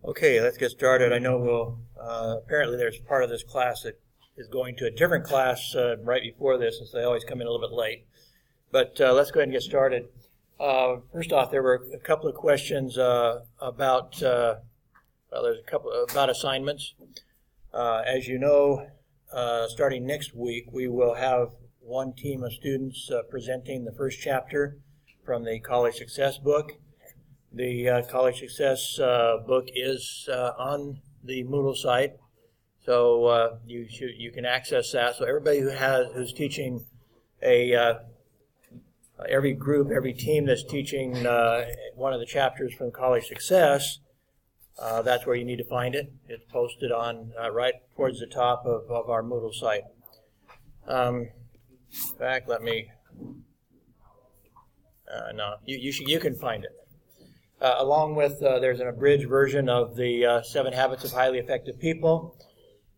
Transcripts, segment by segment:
Okay, let's get started. I know apparently there's part of this class that is going to a different class right before this, since they always come in a little bit late. But let's go ahead and get started. First off, there were a couple of questions about assignments. As you know, starting next week, we will have one team of students presenting the first chapter from the College Success book. The College Success book is on the Moodle site, so you can access that. So everybody who's teaching every group, every team that's teaching one of the chapters from College Success, that's where you need to find it. It's posted on right towards the top of our Moodle site. In fact, let me. No, you can find it. Along with, there's an abridged version of the 7 Habits of Highly Effective People.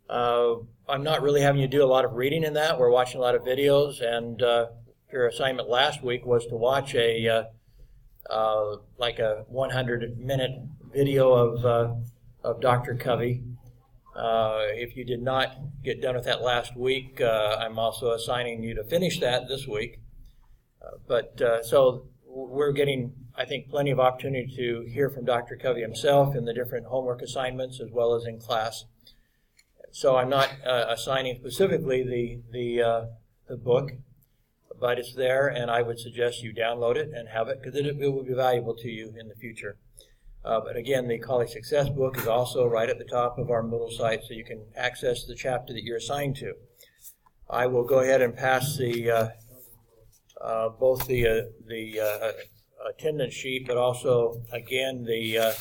I'm not really having you do a lot of reading in that. We're watching a lot of videos, and your assignment last week was to watch a 100-minute video of Dr. Covey. If you did not get done with that last week, I'm also assigning you to finish that this week. So we're getting, I think, plenty of opportunity to hear from Dr. Covey himself in the different homework assignments as well as in class. So I'm not assigning specifically the book, but it's there, and I would suggest you download it and have it because it will be valuable to you in the future. But again, the College Success book is also right at the top of our Moodle site, so you can access the chapter that you're assigned to. I will go ahead and pass both the attendance sheet, but also again the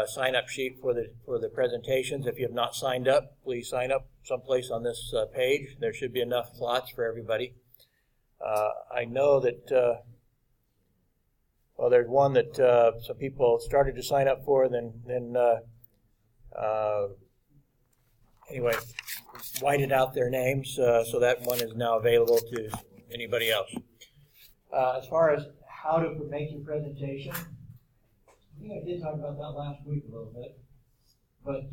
sign-up sheet for the presentations. If you have not signed up, please sign up someplace on this page. There should be enough slots for everybody. I know that there's one that some people started to sign up for, anyway, whited out their names, so that one is now available to anybody else. As far as how to make your presentation, I think I did talk about that last week a little bit, but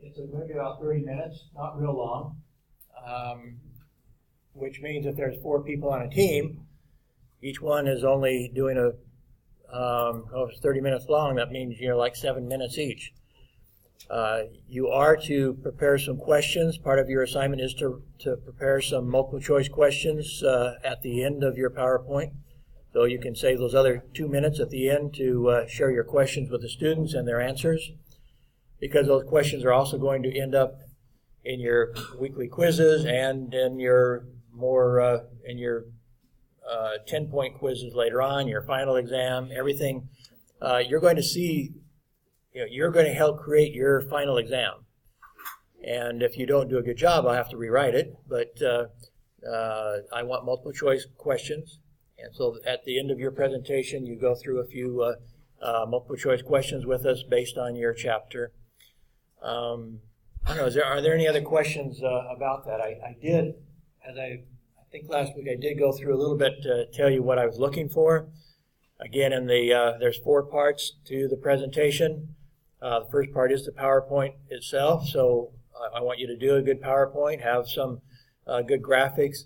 it's going to be about 30 minutes, not real long, which means if there's 4 people on a team, each one is only doing if it's 30 minutes long, that means you're like 7 minutes each. You are to prepare some questions. Part of your assignment is to prepare some multiple choice questions at the end of your PowerPoint. So you can save those other 2 minutes at the end to share your questions with the students and their answers, because those questions are also going to end up in your weekly quizzes and in your 10-point quizzes later on, your final exam, everything. You're going to see. You're going to help create your final exam. And if you don't do a good job, I'll have to rewrite it. But I want multiple choice questions. And so at the end of your presentation, you go through a few multiple choice questions with us based on your chapter. I don't know, are there any other questions about that? I did, I think last week I did go through a little bit to tell you what I was looking for. Again, there's 4 parts to the presentation. The first part is the PowerPoint itself, so I want you to do a good PowerPoint, have some good graphics.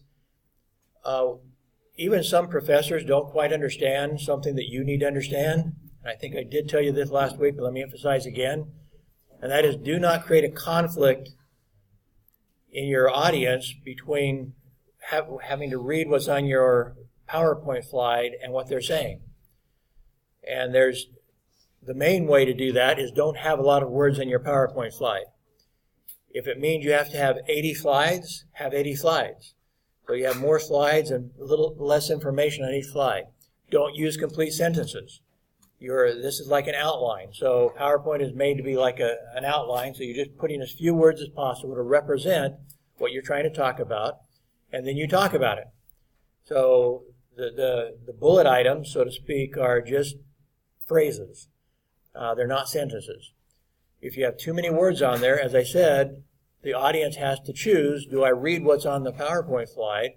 Even some professors don't quite understand something that you need to understand. I think I did tell you this last week, but let me emphasize again, and that is do not create a conflict in your audience between having to read what's on your PowerPoint slide and what they're saying. And the main way to do that is don't have a lot of words in your PowerPoint slide. If it means you have to have 80 slides, have 80 slides. So you have more slides and a little less information on each slide. Don't use complete sentences. This is like an outline. So PowerPoint is made to be like an outline, so you're just putting as few words as possible to represent what you're trying to talk about, and then you talk about it. So the bullet items, so to speak, are just phrases. They're not sentences. If you have too many words on there, as I said, the audience has to choose, do I read what's on the PowerPoint slide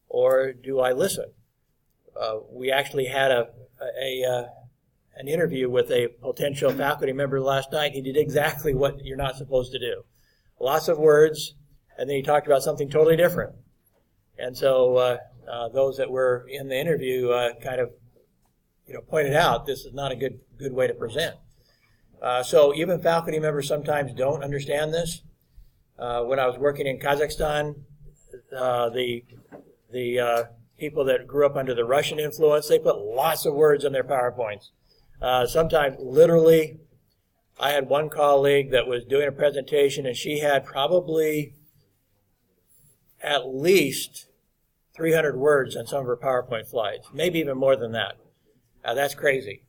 or do I listen? We actually had an interview with a potential faculty member last night. He did exactly what you're not supposed to do. Lots of words, and then he talked about something totally different. And so those that were in the interview kind of pointed out this is not a good way to present. So even faculty members sometimes don't understand this. When I was working in Kazakhstan, the people that grew up under the Russian influence, they put lots of words in their PowerPoints. Sometimes literally, I had one colleague that was doing a presentation, and she had probably at least 300 words on some of her PowerPoint slides, maybe even more than that. That's crazy.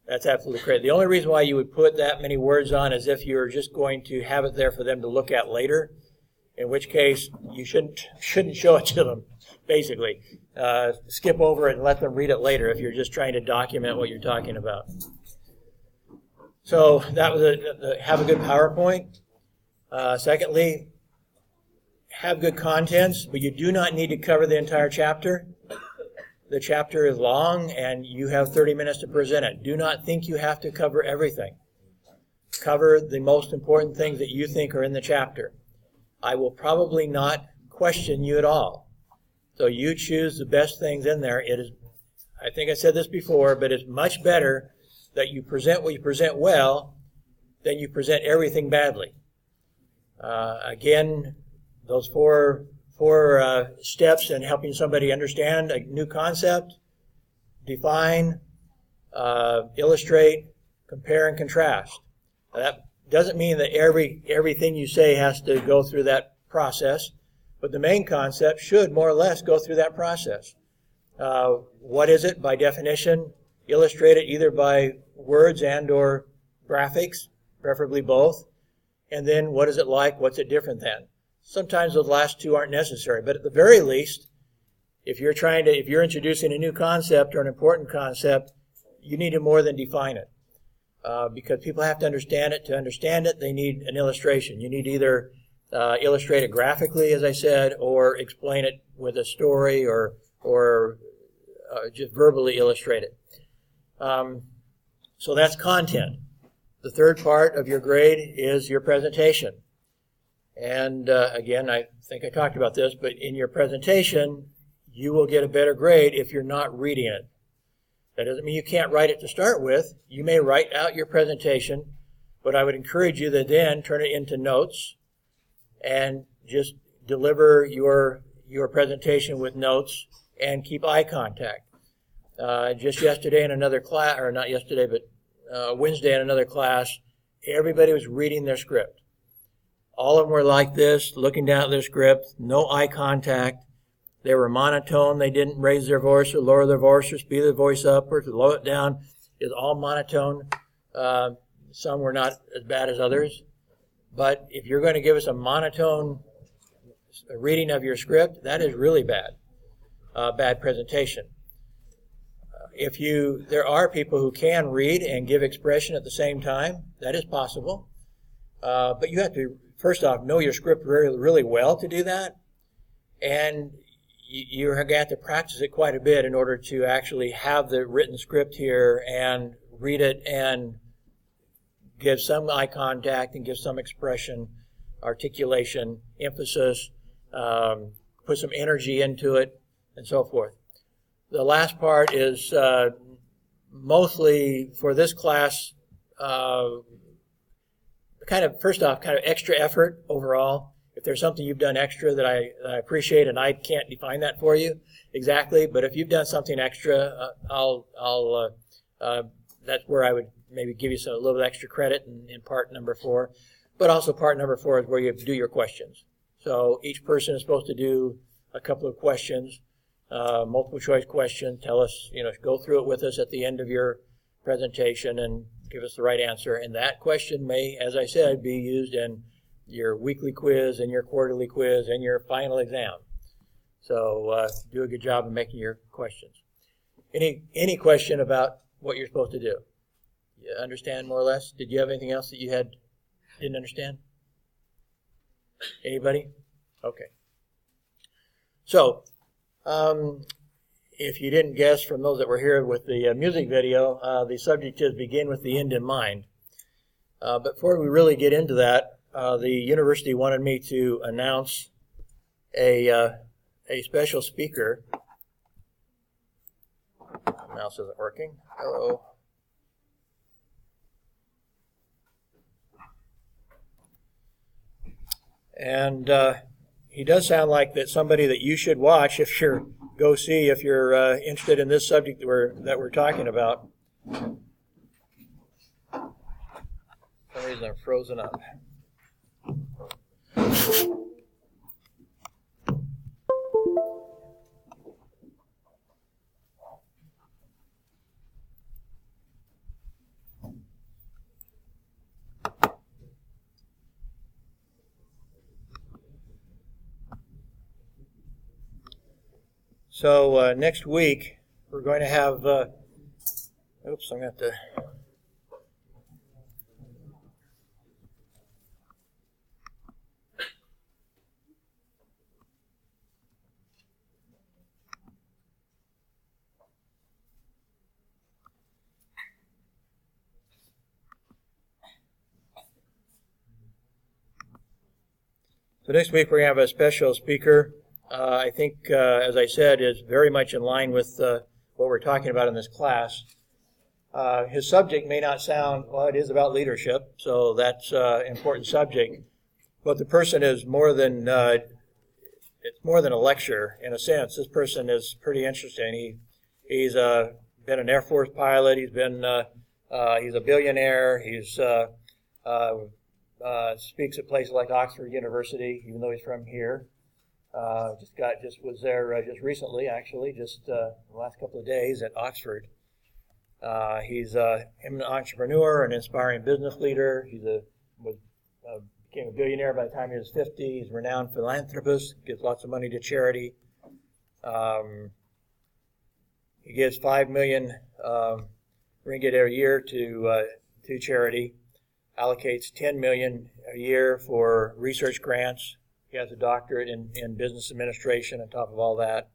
That's absolutely crazy. The only reason why you would put that many words on is if you're just going to have it there for them to look at later, in which case you shouldn't show it to them, basically. Skip over it and let them read it later if you're just trying to document what you're talking about. So that was have a good PowerPoint. Secondly, have good contents, but you do not need to cover the entire chapter. The chapter is long, and you have 30 minutes to present it. Do not think you have to cover everything. Cover the most important things that you think are in the chapter. I will probably not question you at all. So you choose the best things in there. It is, I think I said this before, but it's much better that you present what you present well than you present everything badly. Again, those four steps in helping somebody understand a new concept: define, illustrate, compare, and contrast. Now, that doesn't mean that everything you say has to go through that process, but the main concept should more or less go through that process. What is it? By definition, illustrate it either by words and or graphics, preferably both. And then what is it like? What's it different than? Sometimes those last two aren't necessary, but at the very least, if you're introducing a new concept or an important concept, you need to more than define it. Because people have to understand it. To understand it, they need an illustration. You need to either illustrate it graphically, as I said, or explain it with a story or just verbally illustrate it. So that's content. The third part of your grade is your presentation. And again, I think I talked about this, but in your presentation, you will get a better grade if you're not reading it. That doesn't mean you can't write it to start with. You may write out your presentation, but I would encourage you to then turn it into notes and just deliver your presentation with notes and keep eye contact. Just yesterday in another class, or not yesterday, but Wednesday in another class, everybody was reading their script. All of them were like this, looking down at their script, no eye contact. They were monotone. They didn't raise their voice or lower their voice or speed their voice up or to low it down. It's all monotone. Some were not as bad as others. But if you're going to give us a monotone reading of your script, that is really bad. Bad presentation. There are people who can read and give expression at the same time. That is possible. But you have to, first off, know your script really, really well to do that. And you're going to have to practice it quite a bit in order to actually have the written script here and read it and give some eye contact and give some expression, articulation, emphasis, put some energy into it, and so forth. The last part is mostly for this class, first off, kind of extra effort overall. If there's something you've done extra that I appreciate, and I can't define that for you exactly, but if you've done something extra, that's where I would maybe give you a little extra credit in part number 4. But also part number 4 is where you do your questions. So each person is supposed to do a couple of questions, multiple choice questions. Tell us, go through it with us at the end of your presentation and give us the right answer. And that question may, as I said, be used in your weekly quiz and your quarterly quiz and your final exam. So do a good job of making your questions. Any question about what you're supposed to do? You understand more or less? Did you have anything else that you didn't understand? Anybody? Okay. So if you didn't guess from those that were here with the music video, the subject is begin with the end in mind. But before we really get into that, the university wanted me to announce a special speaker. Mouse isn't working. Hello. And he does sound like that somebody that you should watch if you're if you're interested in this subject that we're talking about. For some reason I'm frozen up. So next week we're going to have, oops, I'm going to have to, so next week we're going to have a special speaker. I think, as I said, is very much in line with what we're talking about in this class. His subject may not sound, well, it is about leadership, so that's an important subject. But the person is more than, it's more than a lecture, in a sense. This person is pretty interesting. He's been an Air Force pilot. He's a billionaire. He's speaks at places like Oxford University, even though he's from here. Was there just recently, actually, the last couple of days at Oxford. He's an entrepreneur, an inspiring business leader. He became a billionaire by the time he was 50. He's a renowned philanthropist, gives lots of money to charity. He gives 5 million ringgit a year to charity, allocates 10 million a year for research grants. He has a doctorate in business administration on top of all that.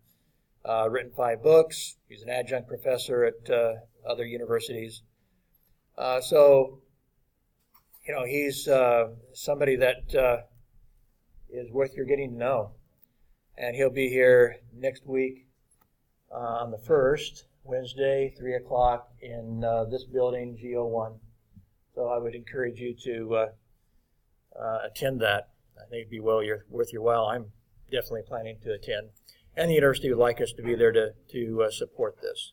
Written 5 books. He's an adjunct professor at other universities. So, he's somebody that is worth your getting to know. And he'll be here next week on the 1st, Wednesday, 3 o'clock in this building, GO1. So I would encourage you to attend that. I think it'd be worth your while. I'm definitely planning to attend. And the university would like us to be there to support this.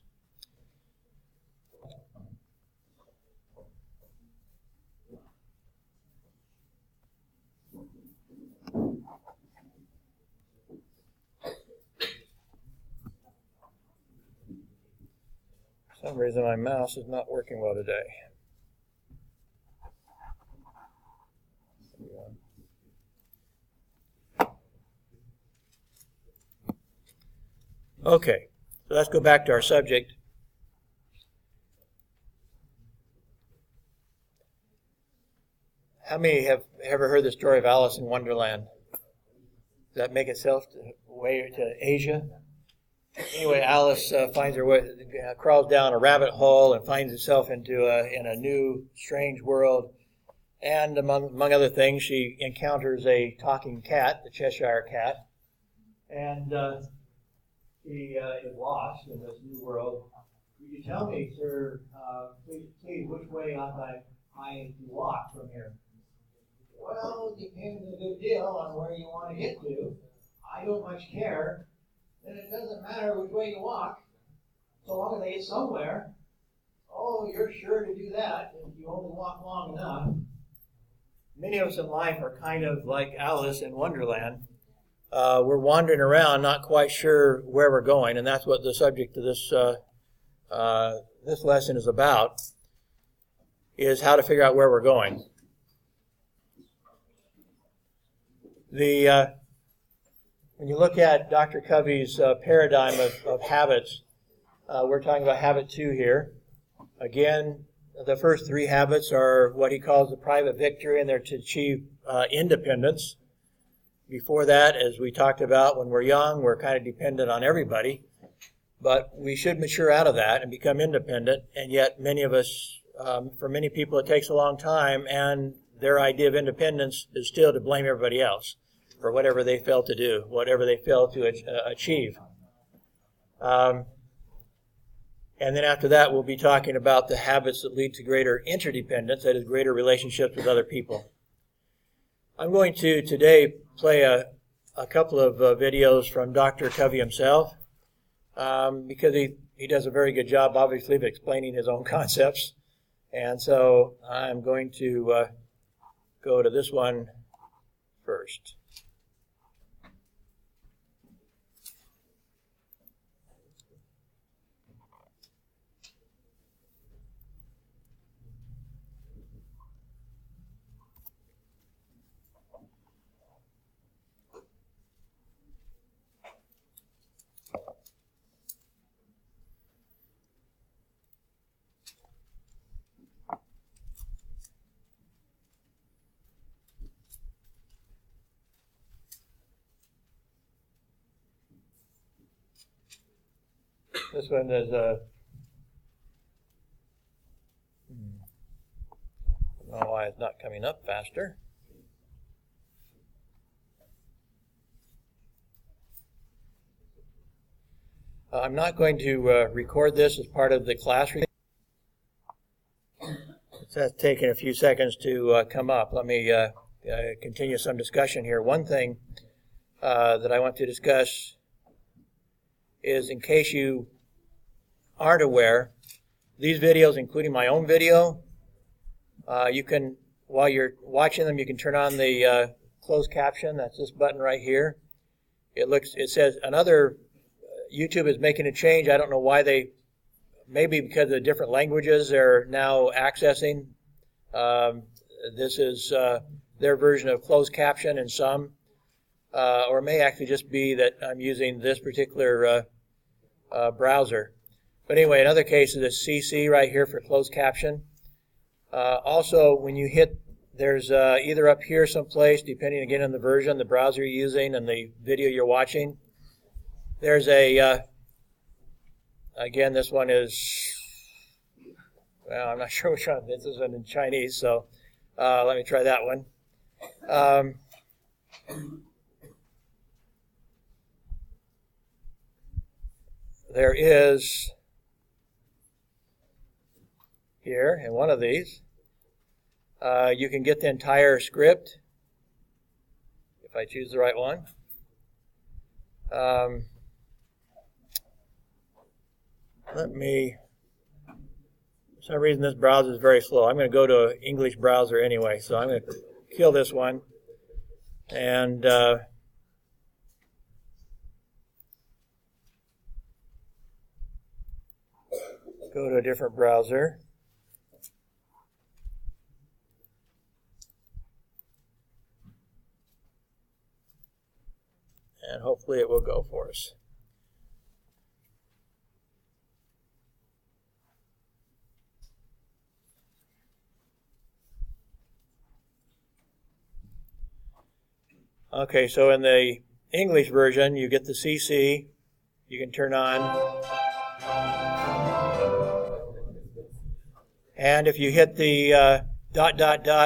For some reason my mouse is not working well today. Okay, so let's go back to our subject. How many have ever heard the story of Alice in Wonderland? Does that make itself way to Asia? Anyway, Alice finds her way, crawls down a rabbit hole and finds herself in a new, strange world. And among other things, she encounters a talking cat, the Cheshire Cat, and she is lost in this new world. Could you tell me, sir, please, which way ought I to walk from here? Well, it depends a good deal on where you want to get to. I don't much care. Then it doesn't matter which way you walk, so long as I get somewhere. Oh, you're sure to do that if you only walk long enough. Many of us in life are kind of like Alice in Wonderland. We're wandering around, not quite sure where we're going, and that's what the subject of this lesson is about, is how to figure out where we're going. When you look at Dr. Covey's paradigm of habits, we're talking about habit 2 here. Again, the first 3 habits are what he calls the private victory, and they're to achieve independence. Before that, as we talked about, when we're young, we're kind of dependent on everybody. But we should mature out of that and become independent, and yet many of us, for many people, it takes a long time, and their idea of independence is still to blame everybody else for whatever they fail to do, whatever they fail to achieve. And then after that, we'll be talking about the habits that lead to greater interdependence, that is, greater relationships with other people. I'm going to today play a couple of videos from Dr. Covey himself, because he does a very good job, obviously, of explaining his own concepts. And so I'm going to go to this one first. This one is I don't know why it's not coming up faster. I'm not going to record this as part of the class. It's taking a few seconds to come up. Let me continue some discussion here. One thing that I want to discuss is, in case you aren't aware, these videos, including my own video, you can, while you're watching them, you can turn on the closed caption. That's this button right here. It says another. YouTube is making a change. I don't know why maybe because of the different languages they're now accessing. This is their version of closed caption in some, or it may actually just be that I'm using this particular browser. But anyway, in other cases, it's CC right here for closed caption. Also, when you hit, there's either up here someplace, depending again on the version, the browser you're using, and the video you're watching. There's again, this one is, well, I'm not sure which one. This is in Chinese, so let me try that one. There is here in one of these, you can get the entire script if I choose the right one. For some reason this browser is very slow. I'm going to go to an English browser anyway, so I'm going to kill this one and go to a different browser. And hopefully it will go for us. Okay, so in the English version, you get the CC. You can turn on. And if you hit the ...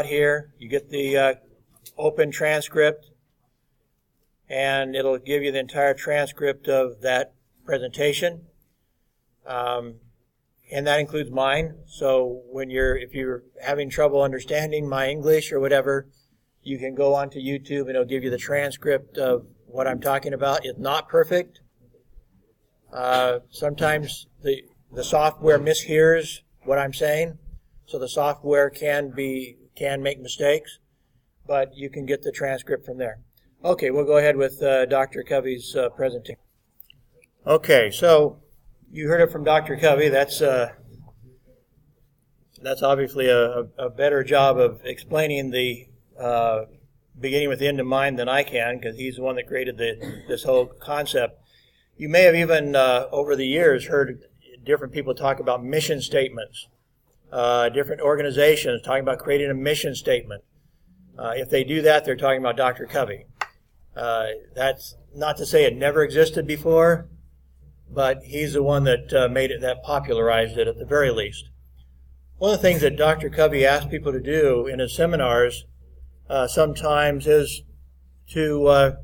here, you get the open transcript. And it'll give you the entire transcript of that presentation. And that includes mine. So if you're having trouble understanding my English or whatever, you can go onto YouTube and it'll give you the transcript of what I'm talking about. It's not perfect. Sometimes the software mishears what I'm saying, so the software can make mistakes, but you can get the transcript from there. Okay, we'll go ahead with Dr. Covey's presentation. Okay, so you heard it from Dr. Covey. That's obviously a better job of explaining the beginning with the end in mind than I can, because he's the one that created this whole concept. You may have even over the years heard different people talk about mission statements, different organizations talking about creating a mission statement. If they do that, they're talking about Dr. Covey. That's not to say it never existed before, but he's the one that made it, that popularized it at the very least. One of the things that Dr. Covey asked people to do in his seminars sometimes is to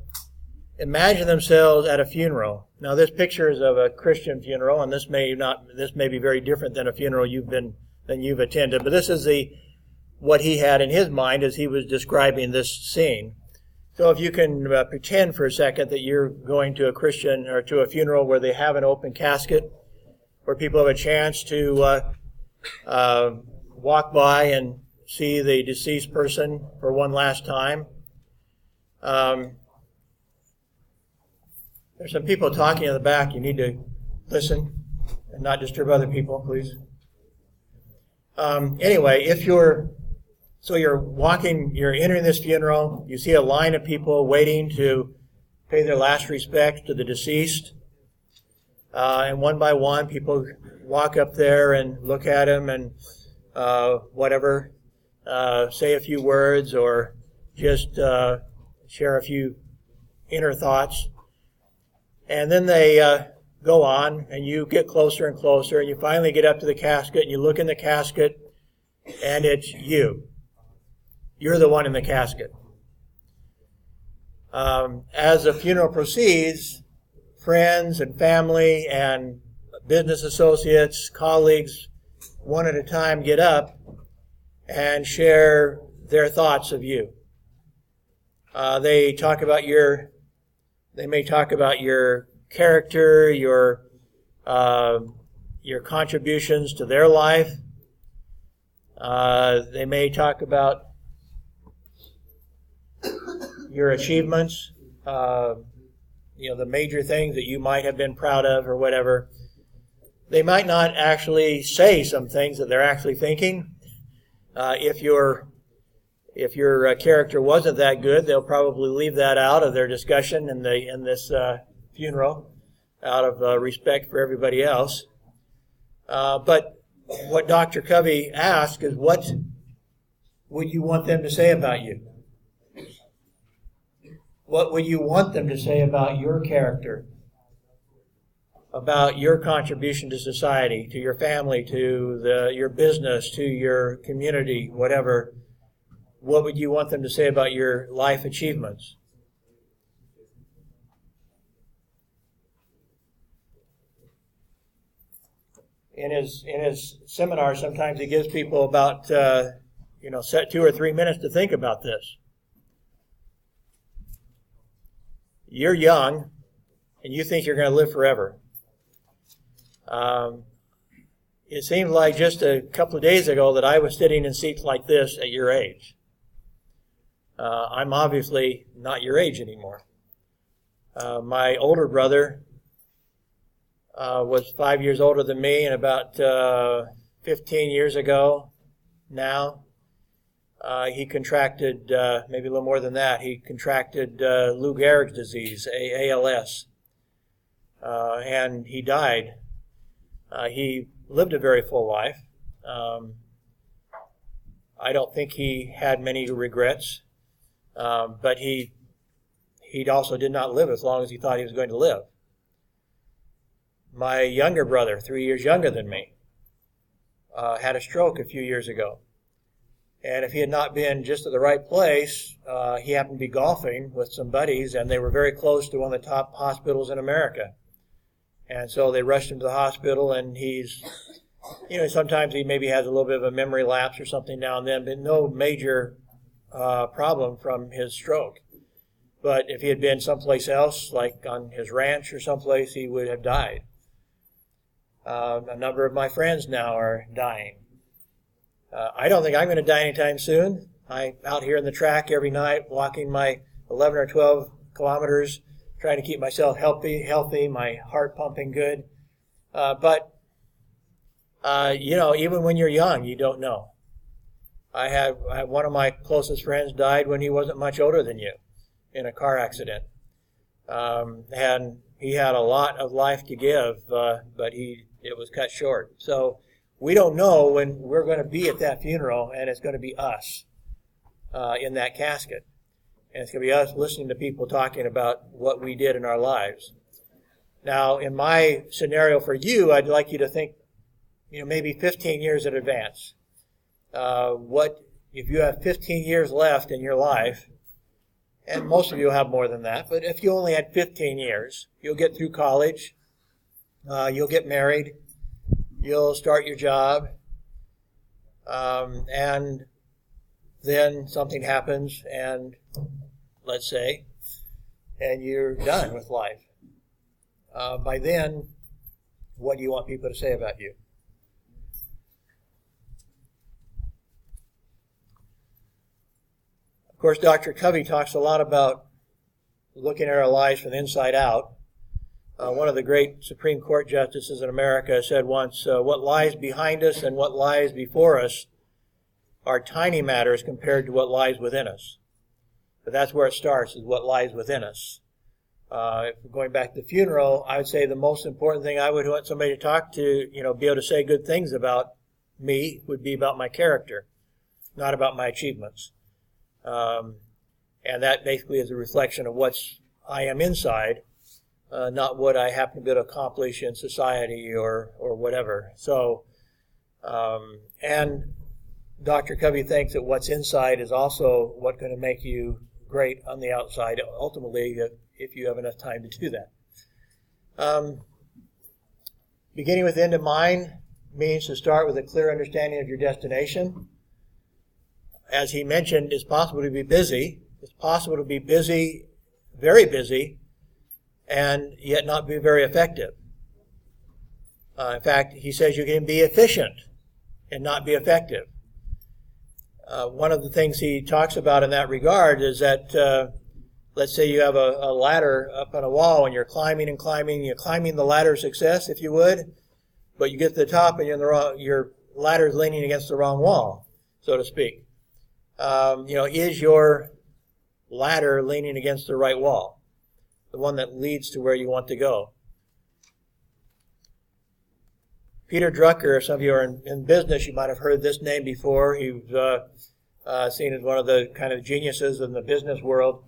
imagine themselves at a funeral. Now, this picture is of a Christian funeral, and this may be very different than a funeral you've attended. But this is what he had in his mind as he was describing this scene. So, if you can pretend for a second that you're going to a Christian or to a funeral where they have an open casket, where people have a chance to walk by and see the deceased person for one last time. There's some people talking in the back. You need to listen and not disturb other people, please. Anyway, you're entering this funeral, you see a line of people waiting to pay their last respects to the deceased. And one by one, people walk up there and look at him and say a few words or just share a few inner thoughts. And then they go on, and you get closer and closer, and you finally get up to the casket, and you look in the casket, and it's you. You're the one in the casket. As the funeral proceeds, friends and family and business associates, colleagues, one at a time get up and share their thoughts of you. They may talk about your character, your contributions to their life. They may talk about your achievements, the major things that you might have been proud of or whatever. They might not actually say some things that they're actually thinking. If your character wasn't that good, they'll probably leave that out of their discussion in this funeral, out of respect for everybody else. But what Dr. Covey asked is, what would you want them to say about you? What would you want them to say about your character, about your contribution to society, to your family, to your business, to your community, whatever? What would you want them to say about your life achievements? In his seminar, sometimes he gives people about set 2 or 3 minutes to think about this. You're young, and you think you're going to live forever. It seems like just a couple of days ago that I was sitting in seats like this at your age. I'm obviously not your age anymore. My older brother was 5 years older than me, and about 15 years ago now, he contracted, maybe a little more than that, he contracted Lou Gehrig's disease, ALS, and he died. He lived a very full life. I don't think he had many regrets, but he also did not live as long as he thought he was going to live. My younger brother, 3 years younger than me, had a stroke a few years ago. And if he had not been just at the right place, he happened to be golfing with some buddies, and they were very close to one of the top hospitals in America. And so they rushed him to the hospital, and he's, sometimes he maybe has a little bit of a memory lapse or something now and then, but no major problem from his stroke. But if he had been someplace else, like on his ranch or someplace, he would have died. A number of my friends now are dying. I don't think I'm going to die anytime soon. I'm out here in the track every night, walking my 11 or 12 kilometers, trying to keep myself healthy, my heart pumping good. But even when you're young, you don't know. I have one of my closest friends died when he wasn't much older than you in a car accident. And he had a lot of life to give, but it was cut short. So we don't know when we're going to be at that funeral, and it's going to be us in that casket. And it's going to be us listening to people talking about what we did in our lives. Now, in my scenario for you, I'd like you to think, maybe 15 years in advance. What if you have 15 years left in your life, and most of you have more than that, but if you only had 15 years, you'll get through college, you'll get married, you'll start your job, and then something happens, and let's say, and you're done with life. By then, what do you want people to say about you? Of course, Dr. Covey talks a lot about looking at our lives from the inside out. One of the great Supreme Court justices in America said once, what lies behind us and what lies before us are tiny matters compared to what lies within us. But that's where it starts, is what lies within us. If we're going back to the funeral, I would say the most important thing I would want somebody to talk to, be able to say good things about me, would be about my character, not about my achievements. And that basically is a reflection of I am inside, not what I happen to be able to accomplish in society or whatever. So, and Dr. Covey thinks that what's inside is also what's going to make you great on the outside, ultimately, if you have enough time to do that. Beginning with end in mind means to start with a clear understanding of your destination. As he mentioned, it's possible to be busy. It's possible to be busy, very busy, and yet not be very effective. In fact, he says you can be efficient and not be effective. One of the things he talks about in that regard is that, let's say you have a ladder up on a wall and you're climbing and climbing. You're climbing the ladder of success, if you would, but you get to the top and your ladder's leaning against the wrong wall, so to speak. Is your ladder leaning against the right wall, the one that leads to where you want to go? Peter Drucker, some of you are in business, you might have heard this name before. He was seen as one of the kind of geniuses in the business world.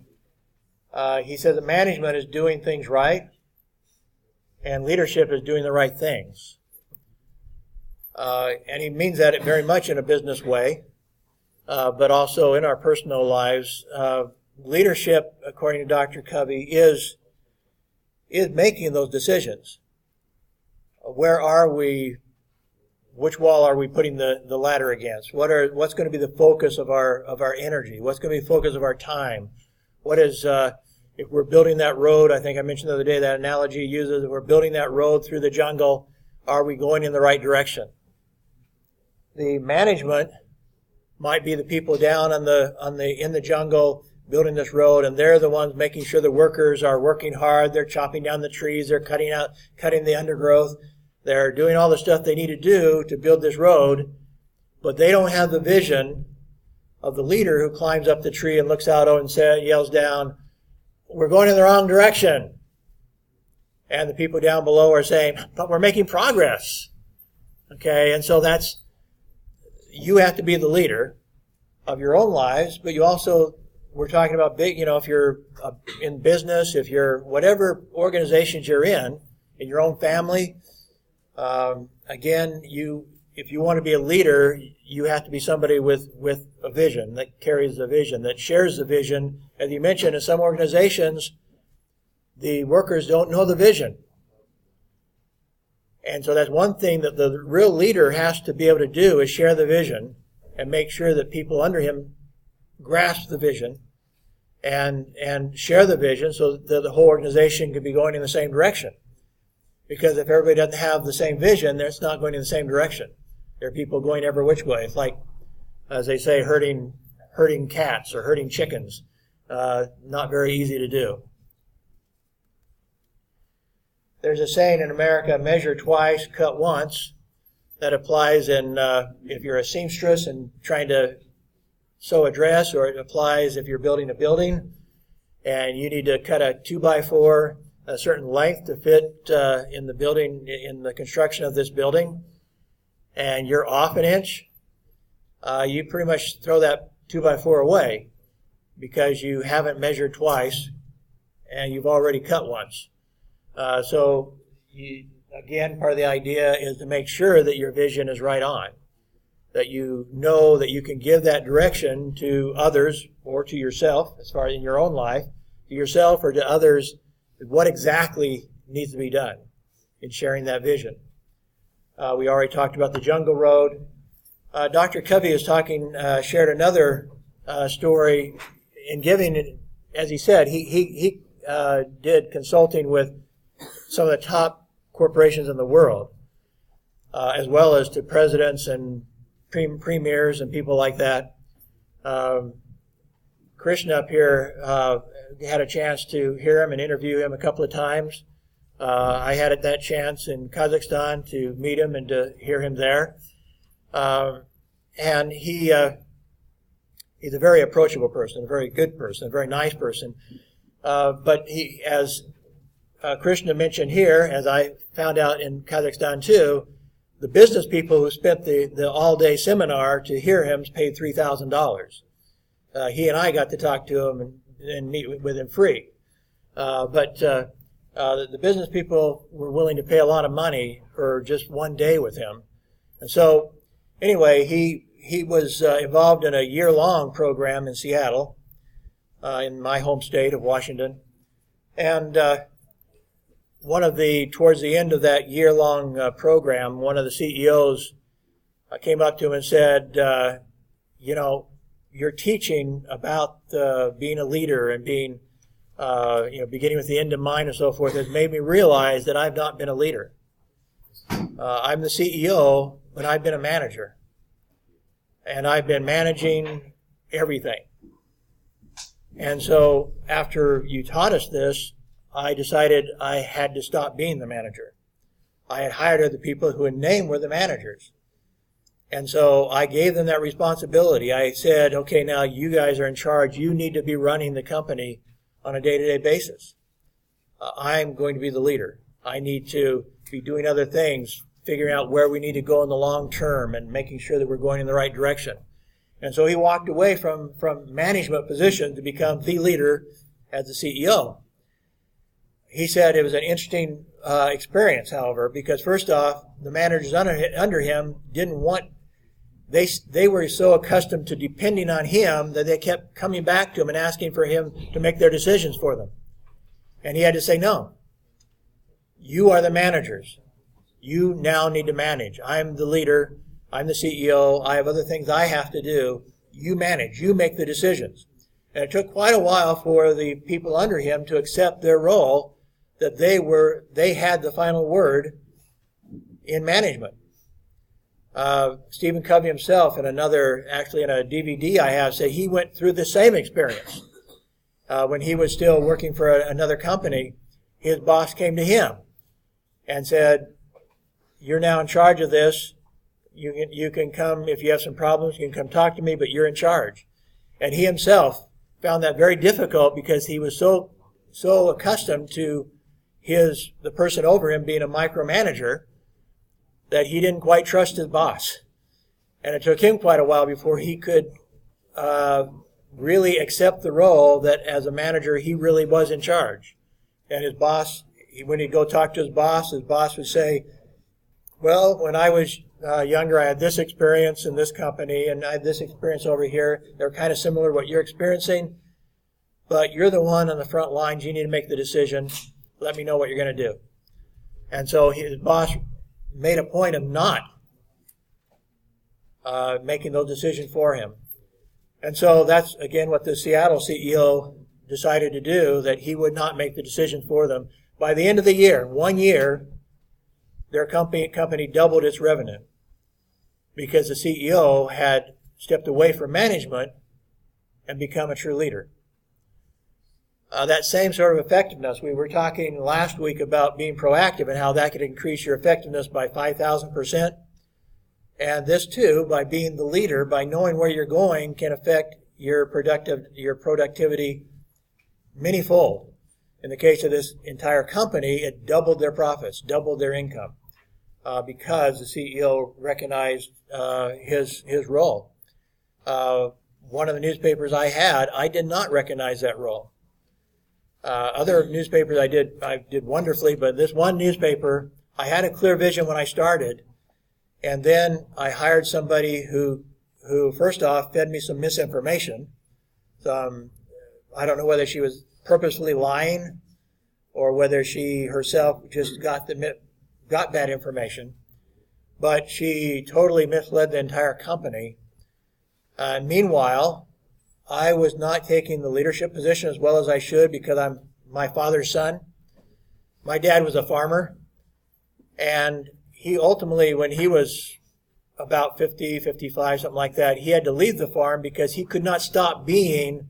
He says that management is doing things right, and leadership is doing the right things. And he means that very much in a business way. But also in our personal lives, leadership, according to Dr. Covey, is making those decisions. Where are we? Which wall are we putting the ladder against? What's going to be the focus of our energy? What's going to be the focus of our time? What is if we're building that road? I think I mentioned the other day that analogy he uses. If we're building that road through the jungle, are we going in the right direction? The management might be the people down in the jungle building this road, and they're the ones making sure the workers are working hard. They're chopping down the trees. They're cutting the undergrowth. They're doing all the stuff they need to do to build this road, but they don't have the vision of the leader who climbs up the tree and looks out and yells down, "We're going in the wrong direction." And the people down below are saying, "But we're making progress." Okay, and so you have to be the leader of your own lives, but you also, we're talking about big, if you're in business, if you're whatever organizations you're in your own family, again, if you want to be a leader, you have to be somebody with a vision, that carries the vision, that shares the vision. As you mentioned, in some organizations, the workers don't know the vision. And so that's one thing that the real leader has to be able to do, is share the vision and make sure that people under him grasp the vision and share the vision so that the whole organization can be going in the same direction. Because if everybody doesn't have the same vision, it's not going in the same direction. There are people going every which way. It's like, as they say, herding cats or herding chickens. Not very easy to do. There's a saying in America, measure twice, cut once. That applies if you're a seamstress and trying to sew a dress, or it applies if you're building a building and you need to cut a 2x4 a certain length to fit in the building, in the construction of this building, and you're off an inch, you pretty much throw that 2x4 away because you haven't measured twice and you've already cut once. Again, part of the idea is to make sure that your vision is right on, that you know that you can give that direction to others or to yourself, as far as in your own life, to yourself or to others, what exactly needs to be done in sharing that vision. We already talked about the jungle road. Dr. Covey is shared another story in giving, as he said, he did consulting with some of the top corporations in the world, as well as to presidents and premiers and people like that. Krishna up here had a chance to hear him and interview him a couple of times. I had that chance in Kazakhstan to meet him and to hear him there. And he's a very approachable person, a very good person, a very nice person. But he, as Krishna mentioned here, as I found out in Kazakhstan too, the business people who spent the all-day seminar to hear him paid $3,000. He and I got to talk to him and meet with him free. But the business people were willing to pay a lot of money for just one day with him. And so, anyway, he was involved in a year-long program in Seattle, in my home state of Washington. And towards the end of that year-long program, one of the CEOs came up to him and said, you're teaching about being a leader and being, beginning with the end in mind and so forth, has made me realize that I've not been a leader. I'm the CEO, but I've been a manager. And I've been managing everything. And so after you taught us this, I decided I had to stop being the manager. I had hired other people who in name were the managers. And so I gave them that responsibility. I said, okay, now you guys are in charge. You need to be running the company on a day-to-day basis. I'm going to be the leader. I need to be doing other things, figuring out where we need to go in the long term and making sure that we're going in the right direction. And so he walked away from management position to become the leader as the CEO. He said it was an interesting experience, however, because first off, the managers under him didn't want, they were so accustomed to depending on him that they kept coming back to him and asking for him to make their decisions for them. And he had to say, no, you are the managers. You now need to manage. I'm the leader. I'm the CEO. I have other things I have to do. You manage. You make the decisions. And it took quite a while for the people under him to accept their role, that they had the final word in management. Stephen Covey himself, in a DVD I have, said he went through the same experience. When he was still working for another company, his boss came to him and said, you're now in charge of this. You can come, if you have some problems, you can come talk to me, but you're in charge. And he himself found that very difficult because he was so accustomed to the person over him being a micromanager that he didn't quite trust his boss. And it took him quite a while before he could really accept the role that as a manager he really was in charge. And his boss, when he'd go talk to his boss would say, well, when I was younger, I had this experience in this company, and I had this experience over here. They're kind of similar to what you're experiencing, but you're the one on the front lines. You need to make the decision. Let me know what you're going to do. And so his boss made a point of not making those decisions for him. And so that's, again, what the Seattle CEO decided to do, that he would not make the decision for them. By the end of the year, 1 year, their company doubled its revenue because the CEO had stepped away from management and become a true leader. That same sort of effectiveness, we were talking last week about being proactive and how that could increase your effectiveness by 5,000%. And this too, by being the leader, by knowing where you're going, can affect your productivity manyfold. In the case of this entire company, it doubled their profits, doubled their income, because the CEO recognized his role. One of the newspapers I had, I did not recognize that role. Other newspapers I did wonderfully, but this one newspaper, I had a clear vision when I started, and then I hired somebody who first off fed me some misinformation. I don't know whether she was purposely lying or whether she herself just got bad information, but she totally misled the entire company. Meanwhile, I was not taking the leadership position as well as I should because I'm my father's son. My dad was a farmer, and he ultimately, when he was about 50, 55, something like that, he had to leave the farm because he could not stop being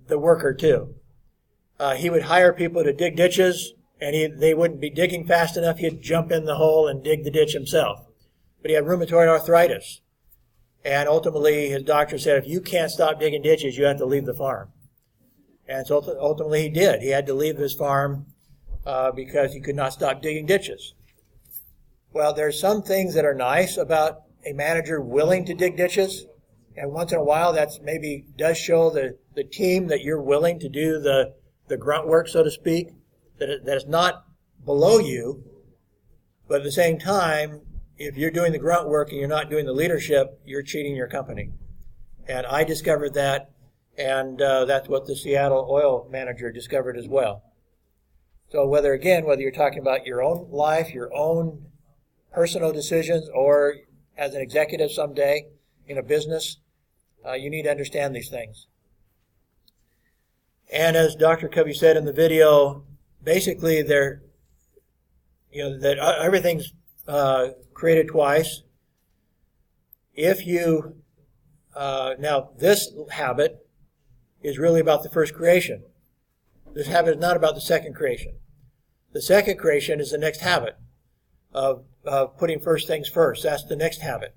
the worker too. He would hire people to dig ditches, and they wouldn't be digging fast enough. He'd jump in the hole and dig the ditch himself. But he had rheumatoid arthritis. And ultimately, his doctor said, if you can't stop digging ditches, you have to leave the farm. And so ultimately he did. He had to leave his farm because he could not stop digging ditches. Well, there's some things that are nice about a manager willing to dig ditches. And once in a while, that's maybe does show the team that you're willing to do the grunt work, so to speak, that is not below you. But at the same time, if you're doing the grunt work and you're not doing the leadership, you're cheating your company. And I discovered that, and that's what the Seattle oil manager discovered as well. So whether you're talking about your own life, your own personal decisions, or as an executive someday in a business, you need to understand these things. And as Dr. Covey said in the video, basically that everything's created twice. If you now this habit is really about the first creation. This habit is not about the second creation. The second creation is the next habit of putting first things first. That's the next habit.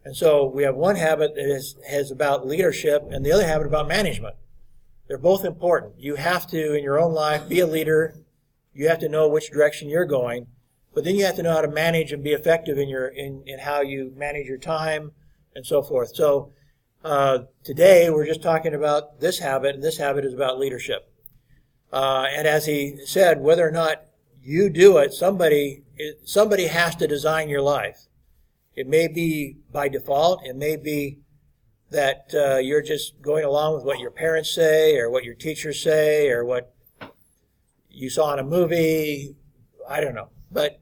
And so we have one habit that is about leadership and the other habit about management. They're both important. You have to, in your own life, be a leader. You have to know which direction you're going. But then you have to know how to manage and be effective in how you manage your time and so forth. So today we're just talking about this habit, and this habit is about leadership. And as he said, whether or not you do it, somebody has to design your life. It may be by default. It may be that you're just going along with what your parents say or what your teachers say or what you saw in a movie. I don't know. But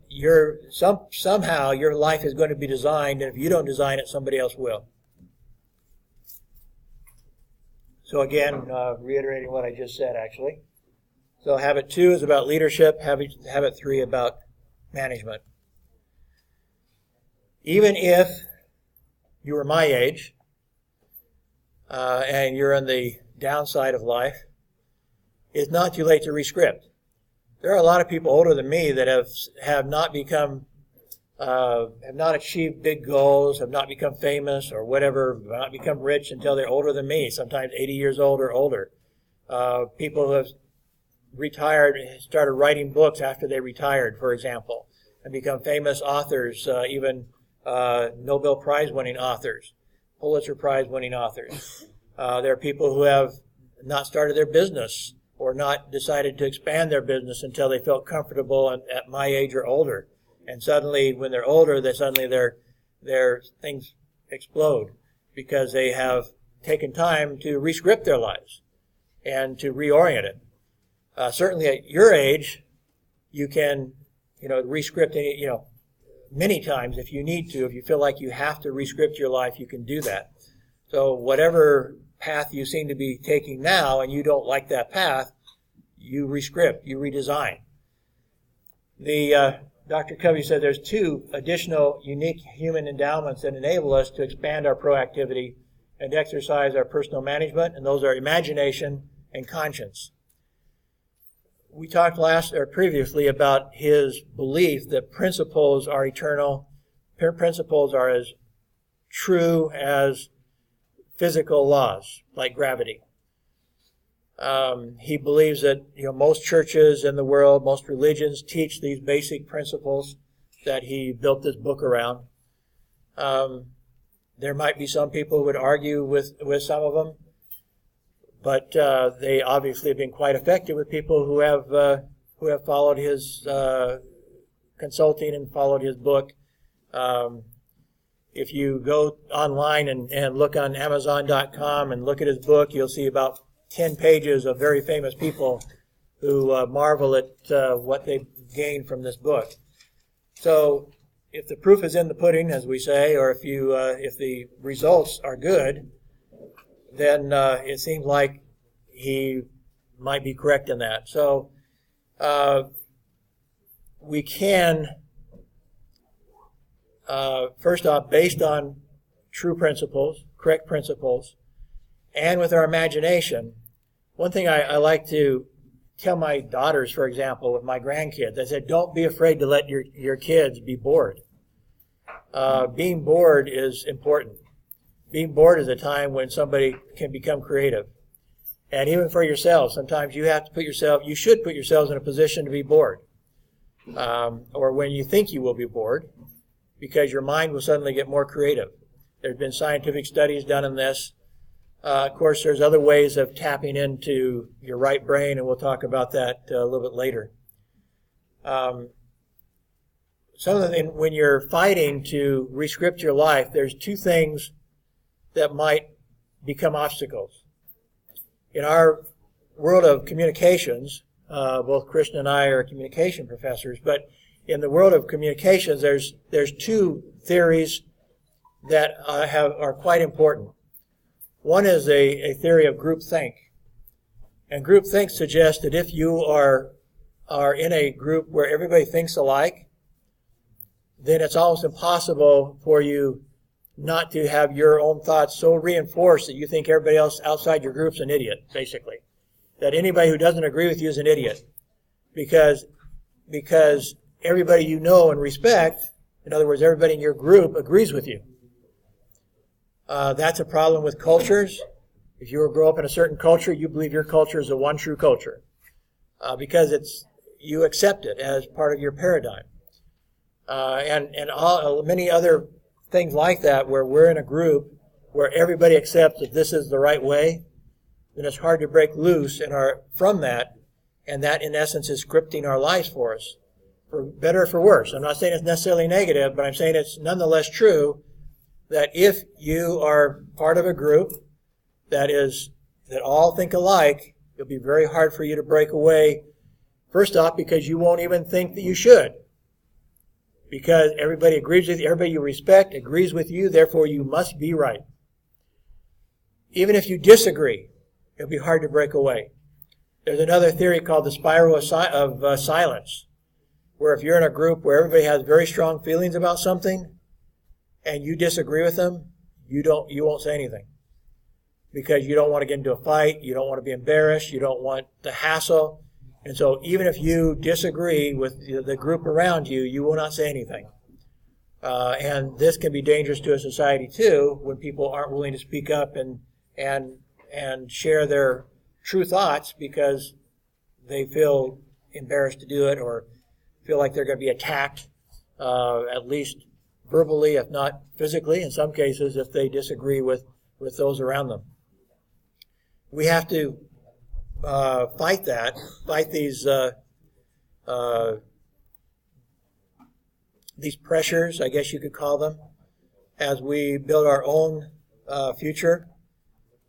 somehow your life is going to be designed, and if you don't design it, somebody else will. So again, reiterating what I just said, actually. So habit 2 is about leadership. Habit 3 about management. Even if you were my age and you're on the downside of life, it's not too late to rescript. There are a lot of people older than me that have not achieved big goals, have not become famous or whatever, have not become rich until they're older than me, sometimes 80 years old or older. People who have retired started writing books after they retired, for example, and become famous authors, even Nobel Prize winning authors, Pulitzer Prize winning authors. There are people who have not started their business or not decided to expand their business until they felt comfortable at my age or older. And suddenly, when they're older, their things explode because they have taken time to rescript their lives and to reorient it. Certainly at your age, you can, rescript many times if you need to. If you feel like you have to rescript your life, you can do that. So whatever path you seem to be taking now and you don't like that path, you rescript, you redesign. Dr. Covey said there's 2 additional unique human endowments that enable us to expand our proactivity and exercise our personal management, and those are imagination and conscience. We talked previously about his belief that principles are eternal. Principles are as true as physical laws, like gravity. He believes that most churches in the world, most religions teach these basic principles that he built this book around. There might be some people who would argue with some of them, but they obviously have been quite effective with people who have followed his consulting and followed his book. If you go online and look on Amazon.com and look at his book, you'll see about 10 pages of very famous people who marvel at what they've gained from this book. So if the proof is in the pudding, as we say, or if the results are good, then it seems like he might be correct in that. So we can, first off, based on true principles, correct principles, and with our imagination, one thing I like to tell my daughters, for example, with my grandkids, I said, don't be afraid to let your kids be bored. Being bored is important. Being bored is a time when somebody can become creative. And even for yourself, sometimes you should put yourselves in a position to be bored. Or when you think you will be bored, because your mind will suddenly get more creative. There's been scientific studies done on this. Of course, there's other ways of tapping into your right brain, and we'll talk about that a little bit later. When you're fighting to rescript your life, there's two things that might become obstacles. In our world of communications, both Christian and I are communication professors, but in the world of communications, there's two theories that are quite important. One is a theory of groupthink. And groupthink suggests that if you are in a group where everybody thinks alike, then it's almost impossible for you not to have your own thoughts so reinforced that you think everybody else outside your group's an idiot, basically. That anybody who doesn't agree with you is an idiot. Because everybody you know and respect, in other words, everybody in your group agrees with you. That's a problem with cultures. If you grow up in a certain culture, you believe your culture is the one true culture. Because you accept it as part of your paradigm. And many other things like that, where we're in a group where everybody accepts that this is the right way, then it's hard to break loose from that, and that in essence is scripting our lives for us, for better or for worse. I'm not saying it's necessarily negative, but I'm saying it's nonetheless true that if you are part of a group that all think alike, it'll be very hard for you to break away. First off, because you won't even think that you should. Because everybody agrees with you, everybody you respect agrees with you, therefore you must be right. Even if you disagree, it'll be hard to break away. There's another theory called the spiral of silence, where if you're in a group where everybody has very strong feelings about something, and you disagree with them, you won't say anything. Because you don't want to get into a fight, you don't want to be embarrassed, you don't want the hassle. And so even if you disagree with the group around you, you will not say anything. And this can be dangerous to a society too, when people aren't willing to speak up and share their true thoughts because they feel embarrassed to do it or feel like they're going to be attacked, at least verbally, if not physically, in some cases, if they disagree with those around them. We have to fight these pressures, I guess you could call them, as we build our own future.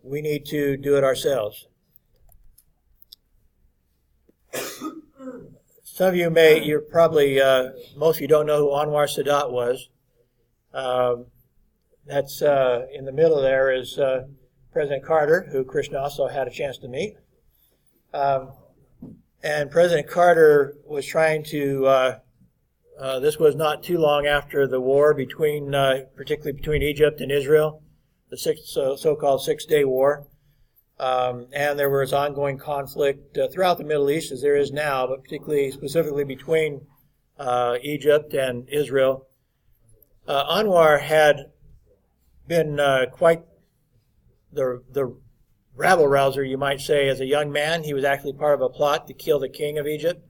We need to do it ourselves. Some of you most of you don't know who Anwar Sadat was. That's in the middle there is President Carter, who Krishna also had a chance to meet. And President Carter was trying to, this was not too long after the war particularly between Egypt and Israel, the so-called Six-Day War. And there was ongoing conflict throughout the Middle East, as there is now, but specifically between Egypt and Israel. Anwar had been quite the rabble-rouser, you might say, as a young man. He was actually part of a plot to kill the king of Egypt.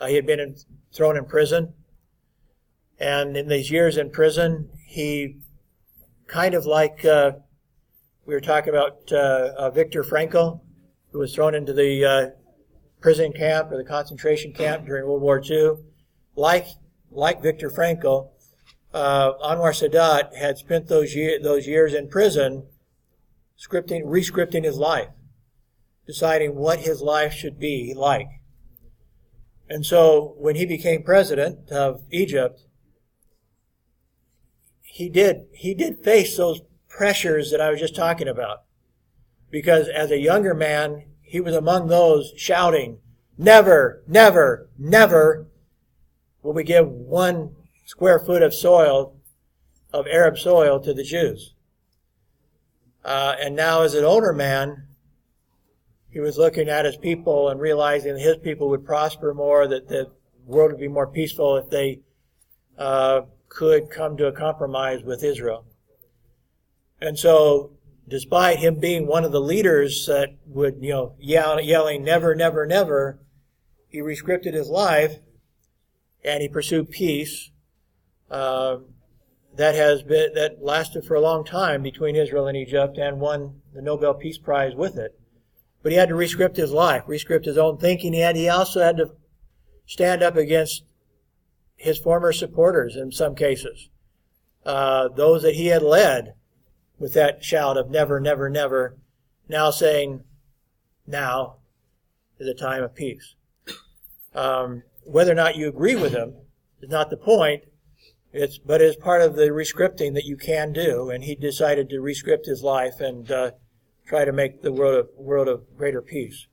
He had been thrown in prison. And in these years in prison, he kind of like We were talking about Viktor Frankl, who was thrown into the prison camp or the concentration camp during World War II. Like Viktor Frankl, Anwar Sadat had spent those years in prison re-scripting his life, deciding what his life should be like. And so when he became president of Egypt, he did face those pressures that I was just talking about. Because as a younger man, he was among those shouting, "Never, never, never will we give 1 square foot of soil, of Arab soil, to the Jews." And now as an older man, he was looking at his people and realizing that his people would prosper more, that the world would be more peaceful if they could come to a compromise with Israel. And so, despite him being one of the leaders that would, yelling "never, never, never," he re-scripted his life and he pursued peace that lasted for a long time between Israel and Egypt, and won the Nobel Peace Prize with it. But he had to re-script his life, re-script his own thinking. He also had to stand up against his former supporters in some cases, those that he had led with that shout of "never, never, never," now saying, now is a time of peace. Whether or not you agree with him is not the point, but it's part of the re-scripting that you can do, and he decided to re-script his life and try to make the world of greater peace.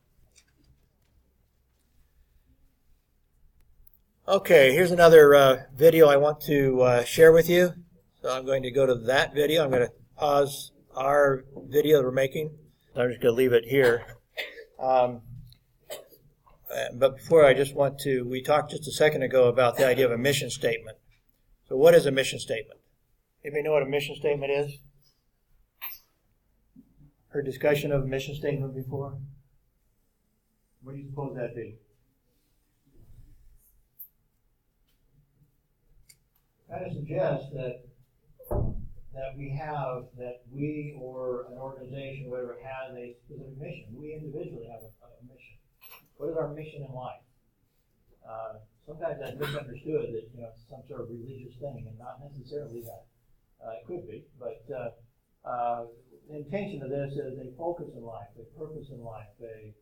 Okay, here's another video I want to share with you. So I'm going to go to that video. I'm going to pause our video that we're making. I'm just going to leave it here. But before, we talked just a second ago about the idea of a mission statement. So what is a mission statement? Anybody know what a mission statement is? Heard discussion of a mission statement before? What do you suppose that be? Kind of suggests that we or an organization, whatever, has a specific mission. We individually have a mission. What is our mission in life? Sometimes that's misunderstood that it's some sort of religious thing, and not necessarily that. It could be, but the intention of this is a focus in life, a purpose in life, a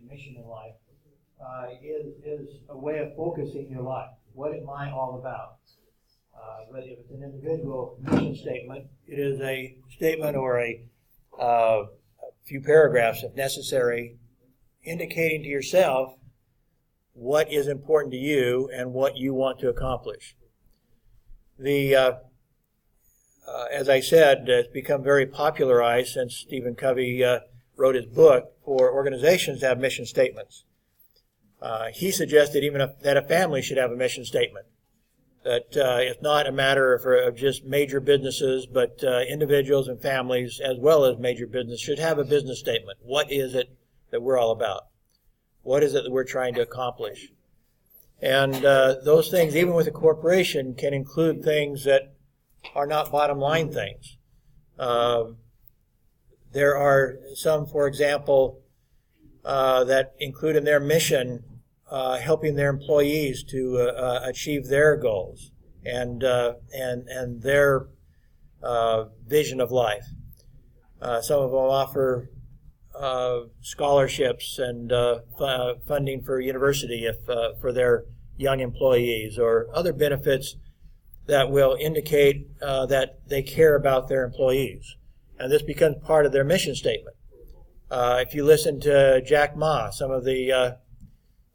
mission in life, is a way of focusing your life. What am I all about? But if it's an individual mission statement, it is a statement or a few paragraphs, if necessary, indicating to yourself what is important to you and what you want to accomplish. As I said, it's become very popularized since Stephen Covey wrote his book for organizations to have mission statements. He suggested even that a family should have a mission statement. That it's not a matter of just major businesses, but individuals and families, as well as major business, should have a business statement. What is it that we're all about? What is it that we're trying to accomplish? And those things, even with a corporation, can include things that are not bottom line things. There are some, for example, that include in their mission helping their employees to achieve their goals and their vision of life. Some of them offer scholarships and funding for university for their young employees, or other benefits that will indicate that they care about their employees. And this becomes part of their mission statement. If you listen to Jack Ma, some of the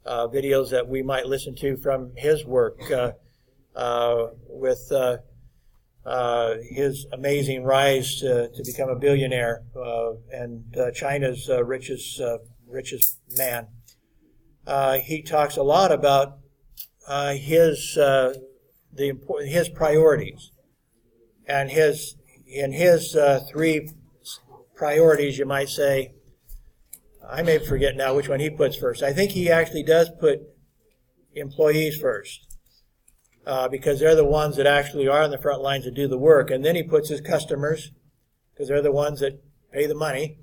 videos that we might listen to from his work with his amazing rise to become a billionaire and China's richest man, he talks a lot about his priorities, and his three priorities, you might say. I may forget now which one he puts first. I think he actually does put employees first, because they're the ones that actually are on the front lines to do the work. And then he puts his customers, because they're the ones that pay the money.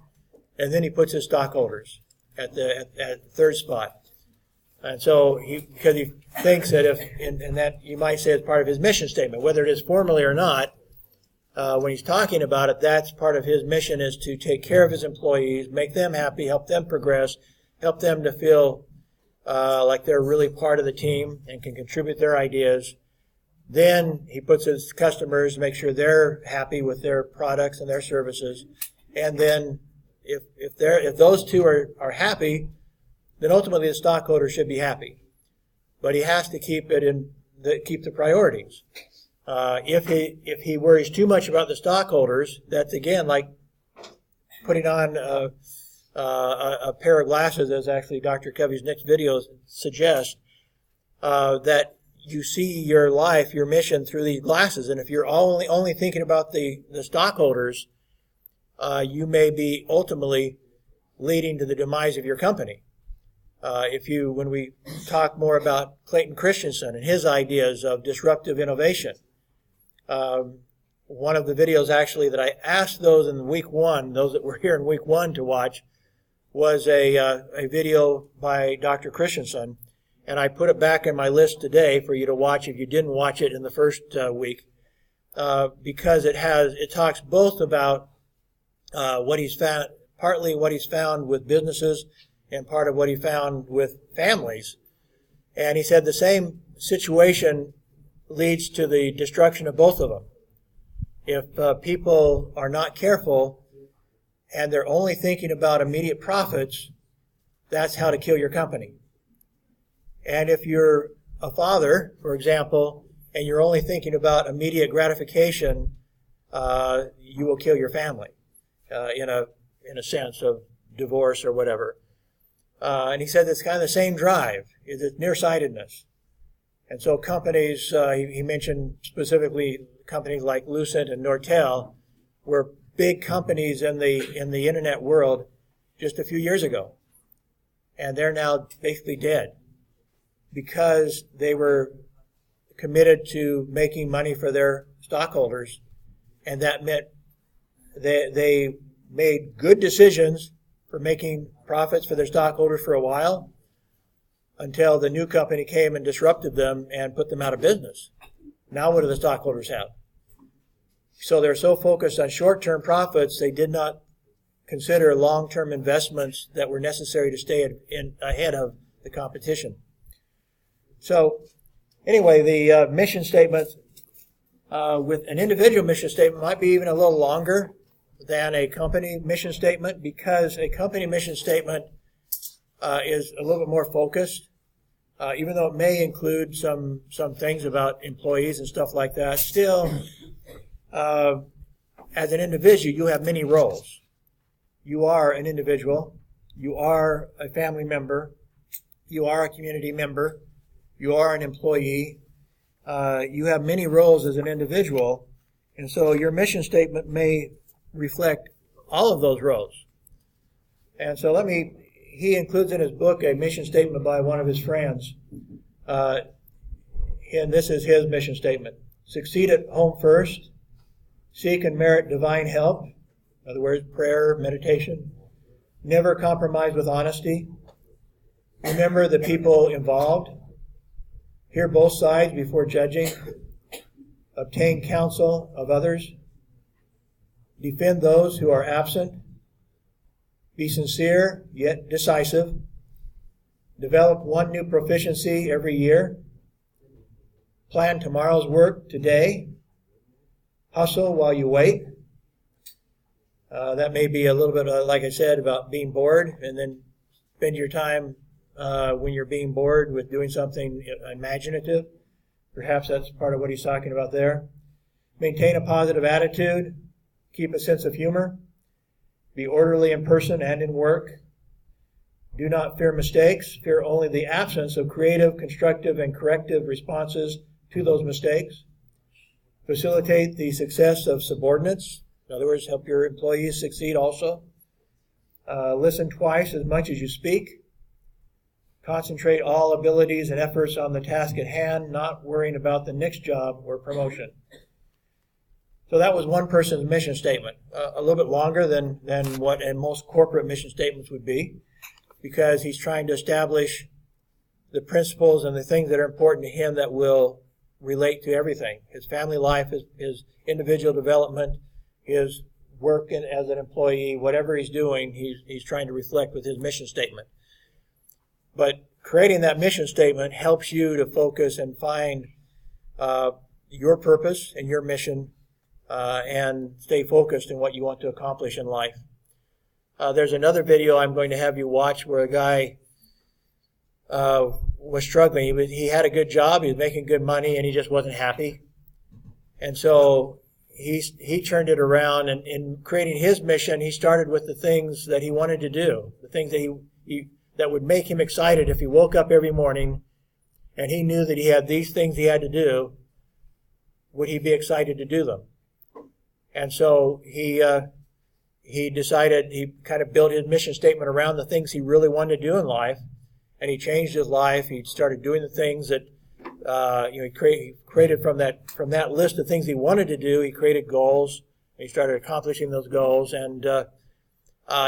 And then he puts his stockholders at the third spot. And so because he thinks that and that you might say it's part of his mission statement, whether it is formally or not, when he's talking about it, that's part of his mission, is to take care of his employees, make them happy, help them progress, help them to feel like they're really part of the team and can contribute their ideas. Then he puts his customers, make sure they're happy with their products and their services. And then if those two are happy, then ultimately the stockholder should be happy. But he has to keep the priorities. If he worries too much about the stockholders, that's again like putting on a pair of glasses, as actually Dr. Covey's next video suggests, that you see your life, your mission through these glasses. And if you're only thinking about the stockholders, you may be ultimately leading to the demise of your company. When we talk more about Clayton Christensen and his ideas of disruptive innovation, one of the videos actually that I asked those in week one, those that were here in week one to watch, was a video by Dr. Christensen, and I put it back in my list today for you to watch if you didn't watch it in the first week, because it talks both about what he's found, partly what he's found with businesses and part of what he found with families. And he said the same situation leads to the destruction of both of them. If people are not careful and they're only thinking about immediate profits, that's how to kill your company. And if you're a father, for example, and you're only thinking about immediate gratification, you will kill your family in a sense of divorce or whatever. And he said it's kind of the same drive, is it nearsightedness. And so companies, he mentioned specifically companies like Lucent and Nortel, were big companies in the internet world just a few years ago. And they're now basically dead because they were committed to making money for their stockholders. And that meant they made good decisions for making profits for their stockholders for a while until the new company came and disrupted them and put them out of business. Now what do the stockholders have? So they're so focused on short-term profits, they did not consider long-term investments that were necessary to stay ahead of the competition. So anyway, the mission statement with an individual mission statement might be even a little longer than a company mission statement, because a company mission statement is a little bit more focused. Even though it may include some things about employees and stuff like that, still, as an individual, you have many roles. You are an individual. You are a family member. You are a community member. You are an employee. You have many roles as an individual, and so your mission statement may reflect all of those roles. And so he includes in his book a mission statement by one of his friends. And this is his mission statement. Succeed at home first. Seek and merit divine help. In other words, prayer, meditation. Never compromise with honesty. Remember the people involved. Hear both sides before judging. Obtain counsel of others. Defend those who are absent. Be sincere, yet decisive. Develop one new proficiency every year. Plan tomorrow's work today. Hustle while you wait. That may be a little bit, like I said, about being bored, and then spend your time when you're being bored with doing something imaginative. Perhaps that's part of what he's talking about there. Maintain a positive attitude. Keep a sense of humor. Be orderly in person and in work. Do not fear mistakes. Fear only the absence of creative, constructive, and corrective responses to those mistakes. Facilitate the success of subordinates. In other words, help your employees succeed also. Listen twice as much as you speak. Concentrate all abilities and efforts on the task at hand, not worrying about the next job or promotion. So that was one person's mission statement, a little bit longer than what most corporate mission statements would be, because he's trying to establish the principles and the things that are important to him that will relate to everything. His family life, his individual development, his work as an employee, whatever he's doing, he's trying to reflect with his mission statement. But creating that mission statement helps you to focus and find your purpose and your mission and stay focused in what you want to accomplish in life. There's another video I'm going to have you watch where a guy was struggling. He had a good job, he was making good money, and he just wasn't happy. And so he turned it around, and in creating his mission, he started with the things that he wanted to do, the things that that would make him excited if he woke up every morning and he knew that he had these things he had to do. Would he be excited to do them? And so he decided, he kind of built his mission statement around the things he really wanted to do in life, and he changed his life. He started doing the things that he created from that list of things he wanted to do. He created goals. He started accomplishing those goals, and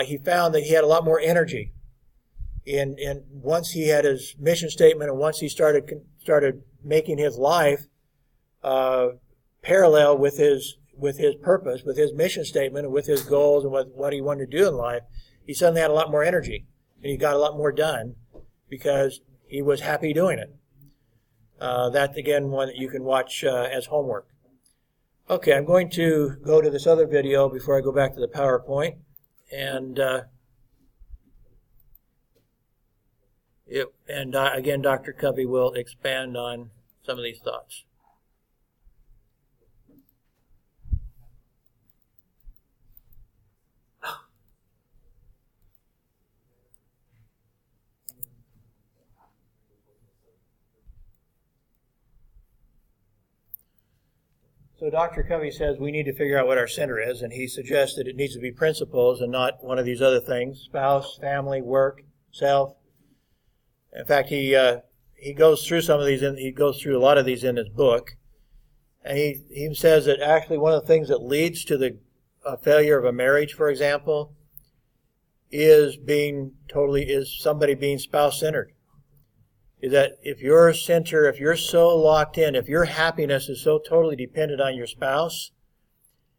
he found that he had a lot more energy. And once he had his mission statement, and once he started making his life parallel with his purpose, with his mission statement, and with his goals, and what he wanted to do in life, he suddenly had a lot more energy, and he got a lot more done because he was happy doing it. That's, again, one that you can watch as homework. Okay, I'm going to go to this other video before I go back to the PowerPoint. And again, Dr. Covey will expand on some of these thoughts. So Dr. Covey says we need to figure out what our center is, and he suggests that it needs to be principles and not one of these other things: spouse, family, work, self. In fact, he goes through some of these. He goes through a lot of these in his book, and he says that actually one of the things that leads to the failure of a marriage, for example, is somebody being spouse-centered. Is that if you're so locked in, if your happiness is so totally dependent on your spouse,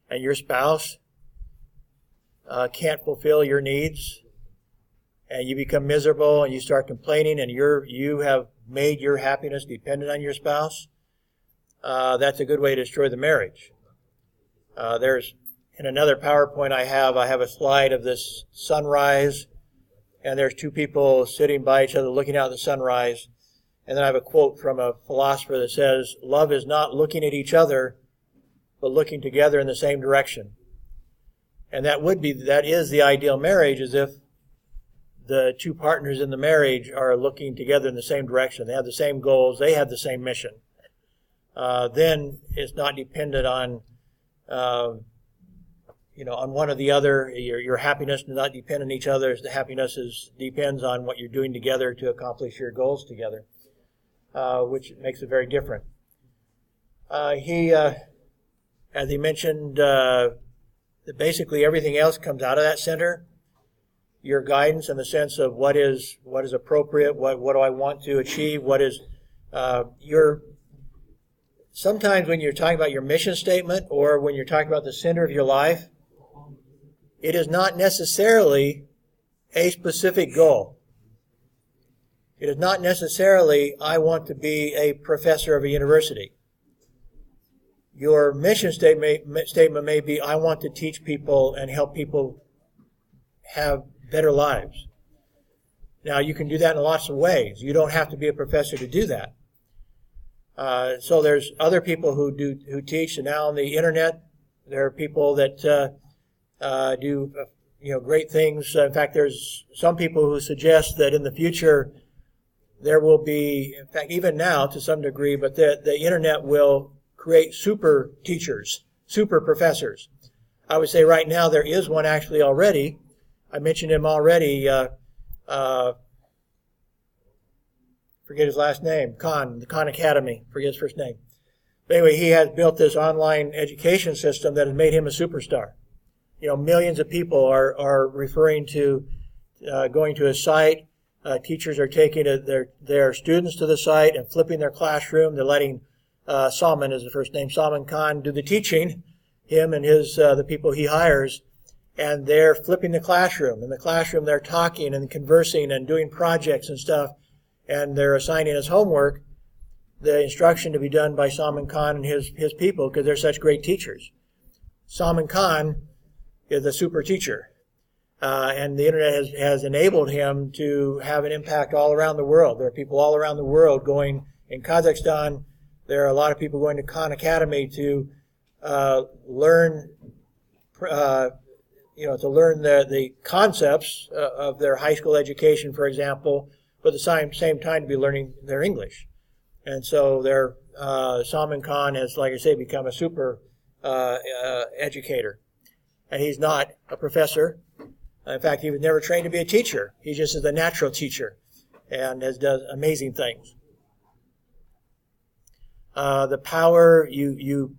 and your spouse can't fulfill your needs, and you become miserable and you start complaining, and you have made your happiness dependent on your spouse, that's a good way to destroy the marriage. There's, in another PowerPoint I have a slide of this sunrise, and there's two people sitting by each other looking out at the sunrise. And then I have a quote from a philosopher that says, "Love is not looking at each other, but looking together in the same direction." And that is the ideal marriage, is if the two partners in the marriage are looking together in the same direction. They have the same goals. They have the same mission. Then it's not dependent on one or the other. Your happiness does not depend on each other. The happiness depends on what you're doing together to accomplish your goals together, which makes it very different. As he mentioned, that basically everything else comes out of that center. Your guidance in the sense of what is appropriate, what do I want to achieve, what is sometimes when you're talking about your mission statement, or when you're talking about the center of your life, it is not necessarily a specific goal. It is not necessarily, I want to be a professor of a university. Your mission statement may be, I want to teach people and help people have better lives. Now, you can do that in lots of ways. You don't have to be a professor to do that. So there's other people who teach, and now on the internet, there are people that do great things. In fact, there's some people who suggest that in the future there will be, in fact, even now to some degree, but the internet will create super teachers, super professors. I would say right now there is one actually already. I mentioned him already. Forget his last name. The Khan Academy. Forget his first name. Anyway, he has built this online education system that has made him a superstar. Millions of people are referring to going to his site. Teachers are taking their students to the site and flipping their classroom. They're letting Xiamen, is the first name, Xiamen Khan, do the teaching, him and the people he hires, and they're flipping the classroom. In the classroom, they're talking and conversing and doing projects and stuff, and they're assigning as homework the instruction to be done by Xiamen Khan and his people, because they're such great teachers. Xiamen Khan is a super teacher, and the internet has enabled him to have an impact all around the world. There are people all around the world going. In Kazakhstan, there are a lot of people going to Khan Academy to learn the concepts of their high school education, for example, but at the same time to be learning their English. And so Xiamen Khan has, like I say, become a super educator. And he's not a professor. In fact, he was never trained to be a teacher. He just is a natural teacher and has done amazing things. The power, you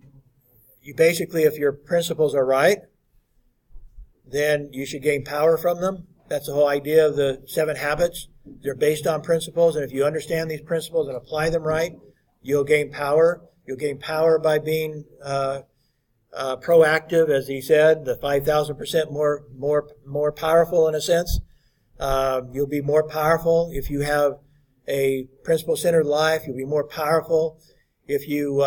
basically, if your principles are right, then you should gain power from them. That's the whole idea of the 7 habits. They're based on principles, and if you understand these principles and apply them right, you'll gain power. You'll gain power by being proactive, as he said, the 5,000% more powerful in a sense. You'll be more powerful if you have a principle-centered life. You'll be more powerful if you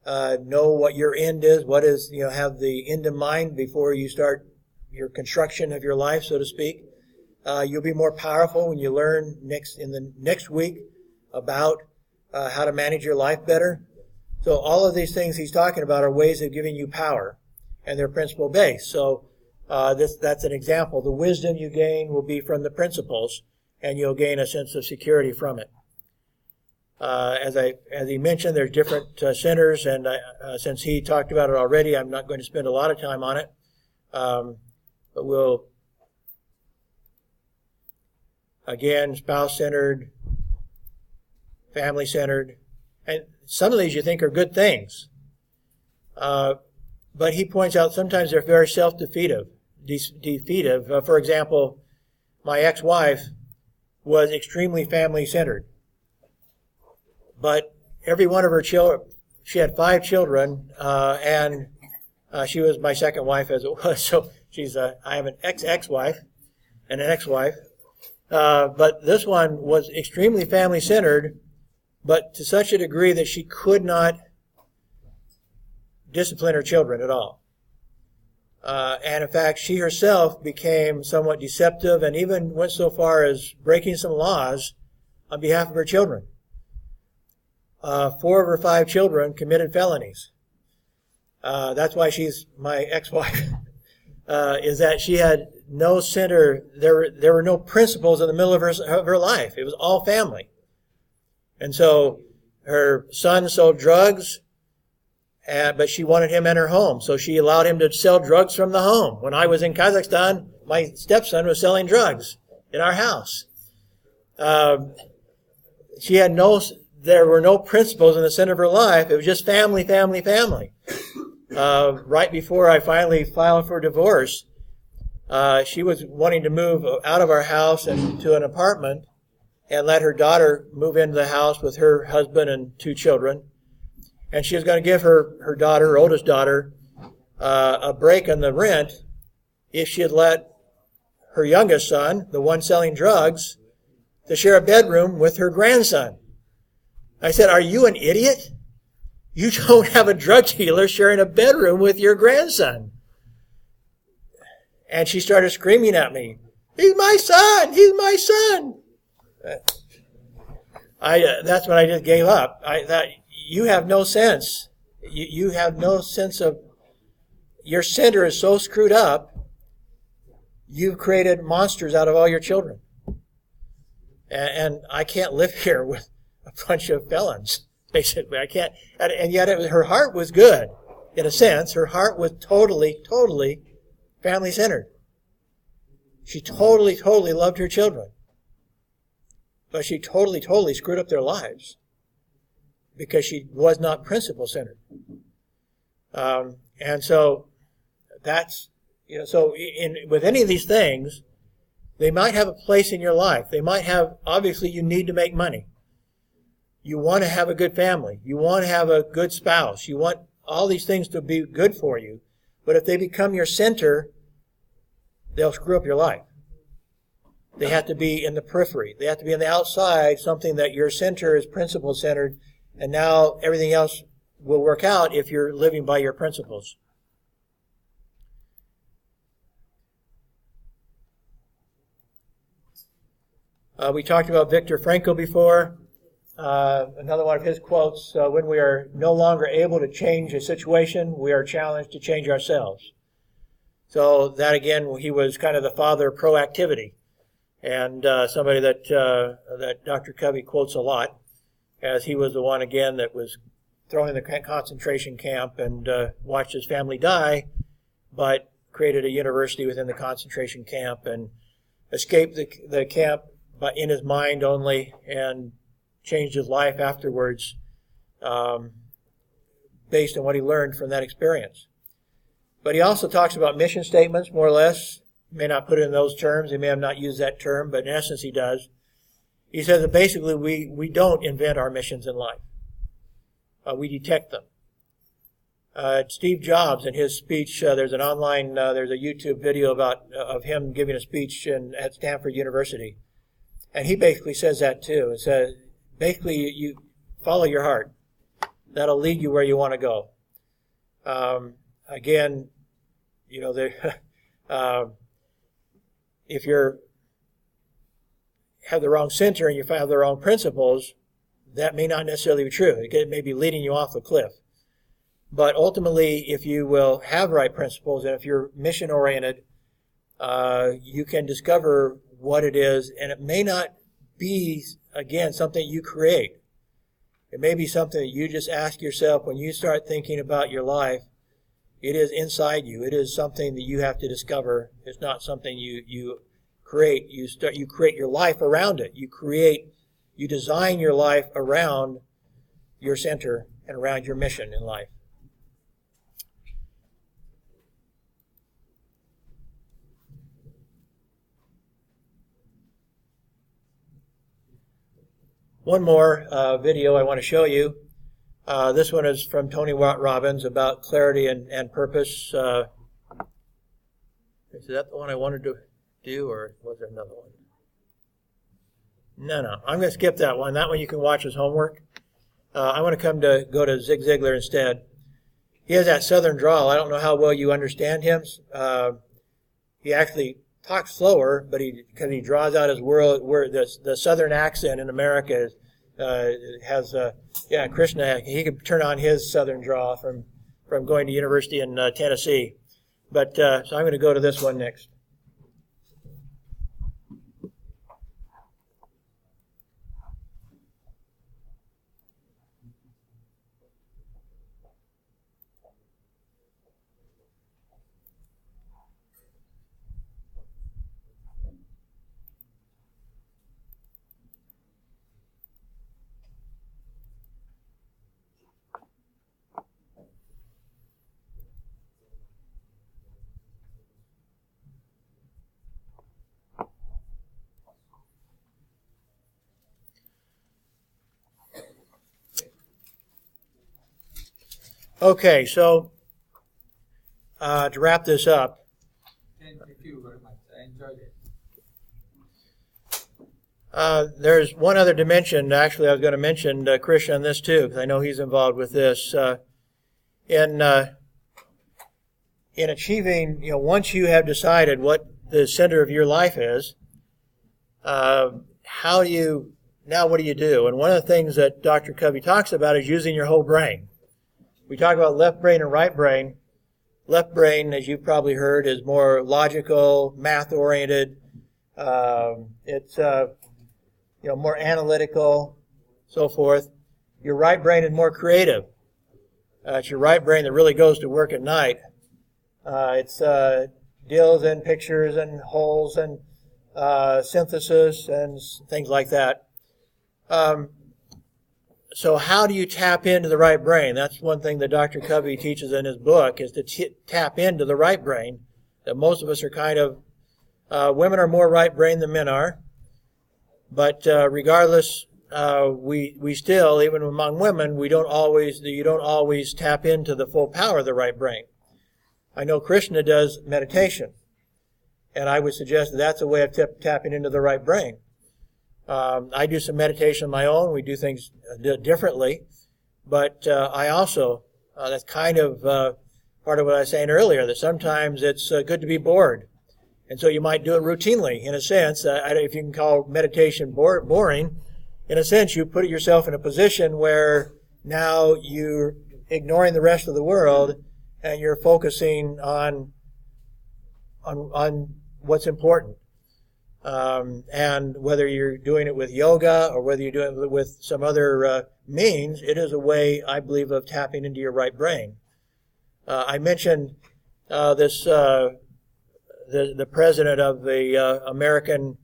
know what your end is. What is, have the end in mind before you start your construction of your life, so to speak. You'll be more powerful when you learn in the next week about how to manage your life better. So all of these things he's talking about are ways of giving you power, and they're principle-based. So that's an example. The wisdom you gain will be from the principles, and you'll gain a sense of security from it. As he mentioned, there's different centers, and since he talked about it already, I'm not going to spend a lot of time on it. But we'll, again, spouse-centered, family-centered, and some of these you think are good things. But he points out sometimes they're very self-defeative. For example, my ex-wife was extremely family-centered. But every one of her children, she had 5 children, and she was my second wife as it was. So I have an ex-wife and an ex-wife. But this one was extremely family-centered, but to such a degree that she could not discipline her children at all. And in fact, she herself became somewhat deceptive and even went so far as breaking some laws on behalf of her children. 4 of her 5 children committed felonies. That's why she's my ex-wife, is that she had no center. There were no principles in the middle of her life. It was all family. And so her son sold drugs, but she wanted him in her home. So she allowed him to sell drugs from the home. When I was in Kazakhstan, my stepson was selling drugs in our house. There were no principles in the center of her life. It was just family, family, family. Right before I finally filed for divorce, she was wanting to move out of our house and to an apartment and let her daughter move into the house with her husband and 2 children. And she was going to give her daughter, her oldest daughter, a break on the rent if she had let her youngest son, the one selling drugs, to share a bedroom with her grandson. I said, "Are you an idiot? You don't have a drug dealer sharing a bedroom with your grandson." And she started screaming at me, "He's my son! He's my son!" That's when I just gave up. I thought, you have no sense. You have no sense of, your center is so screwed up, you've created monsters out of all your children. And I can't live here with a bunch of felons, basically. I can't. And yet her heart was good, in a sense. Her heart was totally, totally family-centered. She totally, totally loved her children. But she totally, totally screwed up their lives. because she was not principle-centered. And so that's, so with any of these things, they might have a place in your life. They might have, obviously you need to make money. You want to have a good family. You want to have a good spouse. You want all these things to be good for you. But if they become your center, they'll screw up your life. They have to be in the periphery. They have to be on the outside, something that your center is principle-centered, and now everything else will work out if you're living by your principles. We talked about Viktor Frankl before. Another one of his quotes, when we are no longer able to change a situation, we are challenged to change ourselves. So that, again, he was kind of the father of proactivity, and somebody that Dr. Covey quotes a lot, as he was the one, again, that was thrown in the concentration camp and watched his family die, but created a university within the concentration camp and escaped the camp but in his mind only, and changed his life afterwards based on what he learned from that experience. But he also talks about mission statements, more or less. He may not put it in those terms. He may have not used that term, but in essence he does. He says that basically we don't invent our missions in life. We detect them. Steve Jobs, in his speech, there's a YouTube video of him giving a speech at Stanford University. And he basically says that too. It says, basically, you follow your heart. That'll lead you where you want to go. Again, if you have the wrong center and you have the wrong principles, that may not necessarily be true. It may be leading you off the cliff. But ultimately, if you will have right principles and if you're mission-oriented, you can discover what it is, and it may not be, again, something you create. It may be something that you just ask yourself when you start thinking about your life. It is inside you. It is something that you have to discover. It's not something you create. You create your life around it. You design your life around your center and around your mission in life. One more video I want to show you. This one is from Tony Robbins about clarity and purpose. Is that the one I wanted to do, or was there another one? No. I'm going to skip that one. That one you can watch as homework. I want to go to Zig Ziglar instead. He has that southern drawl. I don't know how well you understand him. He actually talks slower, but because he draws out his word, the southern accent in America has Krishna. He could turn on his southern drawl from going to university in Tennessee. But so I'm going to go to this one next. Okay, so to wrap this up, Thank you very much. I enjoyed it. There's one other dimension. Actually, I was going to mention Krishna on this too, because I know he's involved with this. In achieving, once you have decided what the center of your life is, what do you do? And one of the things that Dr. Covey talks about is using your whole brain. We talk about left brain and right brain. Left brain, as you've probably heard, is more logical, math-oriented. It's more analytical, so forth. Your right brain is more creative. It's your right brain that really goes to work at night. It's deals in pictures and wholes and synthesis and things like that. So how do you tap into the right brain? That's one thing that Dr. Covey teaches in his book, is to tap into the right brain. That most of us are kind of, women are more right brain than men are. But regardless, we still, even among women, you don't always tap into the full power of the right brain. I know Krishna does meditation, and I would suggest that that's a way of tapping into the right brain. I do some meditation of my own. We do things differently, but I also, that's kind of part of what I was saying earlier, that sometimes it's good to be bored. And so you might do it routinely, in a sense. If you can call meditation boring, in a sense, you put yourself in a position where now you're ignoring the rest of the world and you're focusing on what's important. And whether you're doing it with yoga or whether you're doing it with some other means, it is a way, I believe, of tapping into your right brain. I mentioned the president of the American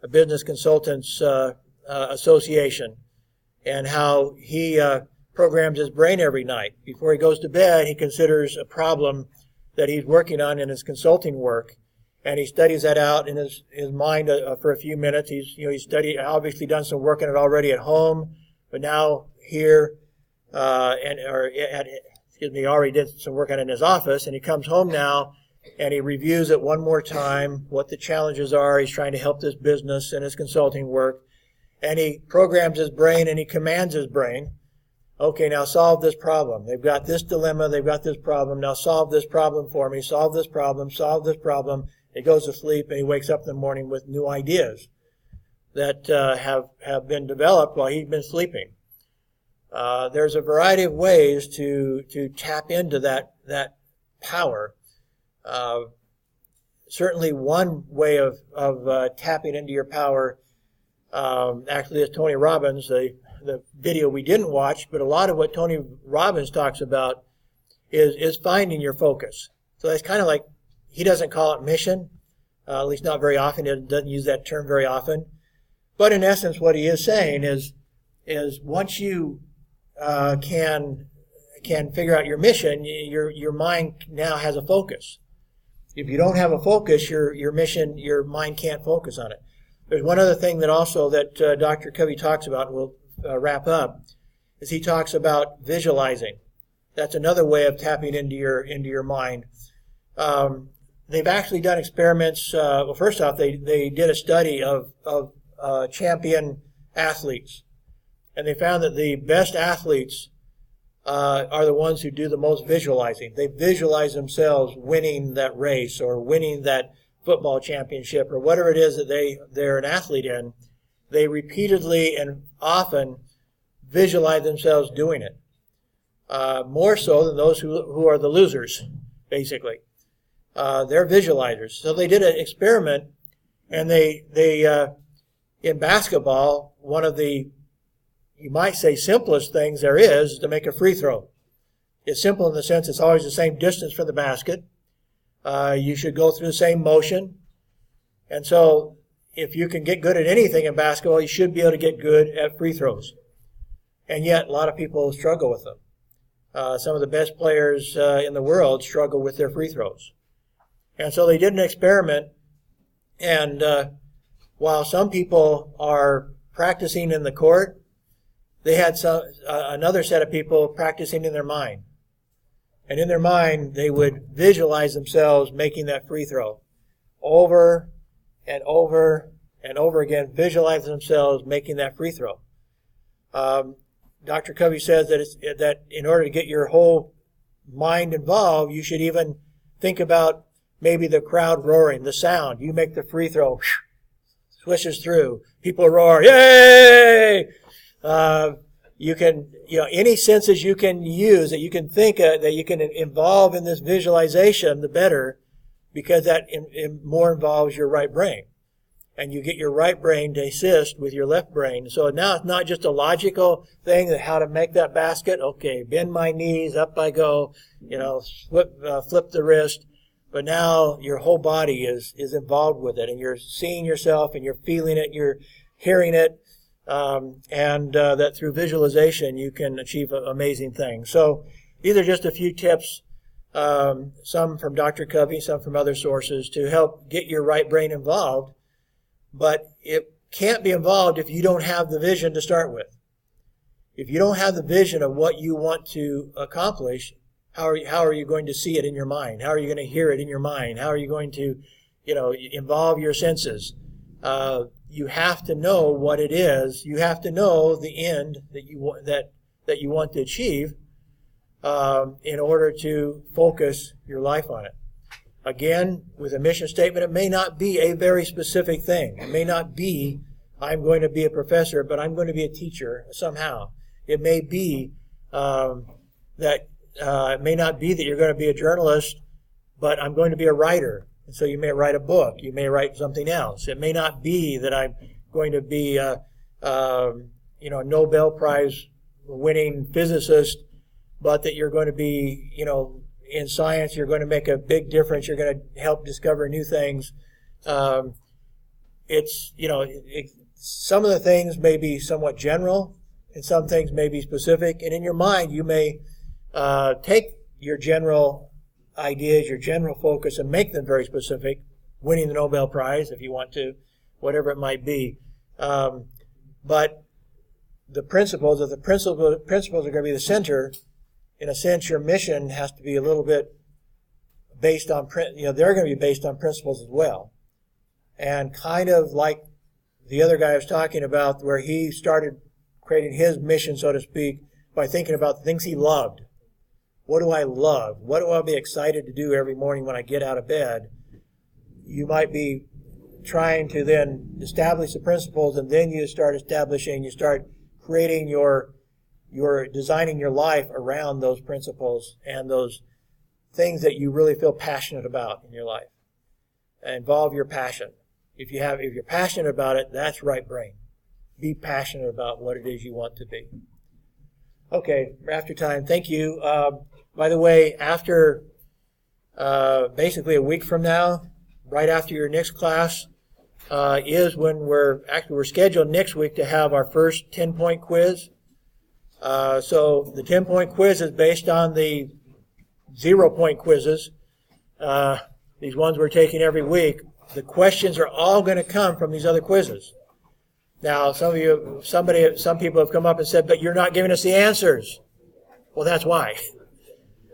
Business Consultants Association, and how he programs his brain every night. Before he goes to bed, he considers a problem that he's working on in his consulting work, and he studies that out in his mind for a few minutes. He's obviously done some work on it already at home, but now here, he already did some work on it in his office, and he comes home now and he reviews it one more time, what the challenges are. He's trying to help this business and his consulting work, and he programs his brain and he commands his brain, okay, now solve this problem. They've got this dilemma, they've got this problem, now solve this problem for me, solve this problem, solve this problem. He goes to sleep and he wakes up in the morning with new ideas that have been developed while he's been sleeping. There's a variety of ways to tap into that power. Certainly one way of tapping into your power, actually, is Tony Robbins, the video we didn't watch, but a lot of what Tony Robbins talks about is finding your focus. So that's kind of like, he doesn't call it mission, at least not very often. He doesn't use that term very often. But in essence, what he is saying is once you can figure out your mission, your mind now has a focus. If you don't have a focus, your mission, your mind can't focus on it. There's one other thing that also that Dr. Covey talks about, and we'll wrap up, is he talks about visualizing. That's another way of tapping into your mind. They've actually done experiments. Well, first off, they did a study of champion athletes, and they found that the best athletes are the ones who do the most visualizing. They visualize themselves winning that race or winning that football championship or whatever it is that they're an athlete in. They repeatedly and often visualize themselves doing it, more so than those who are the losers, basically. They're visualizers. So they did an experiment, and they in basketball, one of the, you might say, simplest things there is to make a free throw. It's simple in the sense it's always the same distance from the basket. You should go through the same motion. And so if you can get good at anything in basketball, you should be able to get good at free throws. And yet a lot of people struggle with them. Some of the best players in the world struggle with their free throws. And so they did an experiment, and while some people are practicing in the court, they had another set of people practicing in their mind. And in their mind, they would visualize themselves making that free throw over and over and over again, visualize themselves making that free throw. Dr. Covey says that in order to get your whole mind involved, you should even think about maybe the crowd roaring, the sound. You make the free throw, swishes through. People roar, yay! You can, any senses you can use that you can think of, that you can involve in this visualization, the better, because that more involves your right brain. And you get your right brain to assist with your left brain. So now it's not just a logical thing that how to make that basket. Okay, bend my knees, up I go, flip the wrist. But now your whole body is involved with it, and you're seeing yourself, and you're feeling it, you're hearing it. and that through visualization you can achieve amazing things. So these are just a few tips, some from Dr. Covey, some from other sources, to help get your right brain involved. But it can't be involved if you don't have the vision to start with. If you don't have the vision of what you want to accomplish, how are you going to see it in your mind? How are you going to hear it in your mind? How are you going to, involve your senses? You have to know what it is. You have to know the end that you want to achieve in order to focus your life on it. Again, with a mission statement, it may not be a very specific thing. It may not be, I'm going to be a professor, but I'm going to be a teacher somehow. It may be it may not be that you're going to be a journalist, but I'm going to be a writer. And so you may write a book. You may write something else. It may not be that I'm going to be a Nobel Prize winning physicist, but that you're going to be, in science, you're going to make a big difference. You're going to help discover new things. Some of the things may be somewhat general, and some things may be specific. And in your mind, you may take your general ideas, your general focus, and make them very specific, winning the Nobel Prize if you want to, whatever it might be. But the principles are going to be the center. In a sense, your mission has to be a little bit based on, they're going to be based on principles as well. And kind of like the other guy I was talking about, where he started creating his mission, so to speak, by thinking about the things he loved. What do I love? What do I be excited to do every morning when I get out of bed? You might be trying to then establish the principles, and then you start creating you're designing your life around those principles and those things that you really feel passionate about in your life. Involve your passion. If you're passionate about it, that's right brain. Be passionate about what it is you want to be. Okay, we're after time. Thank you. By the way, after basically a week from now, right after your next class, is when we're scheduled next week to have our first 10-point quiz. So the 10-point quiz is based on the 0-point quizzes. These ones we're taking every week. The questions are all going to come from these other quizzes. Now, some people have come up and said, but you're not giving us the answers. Well, that's why.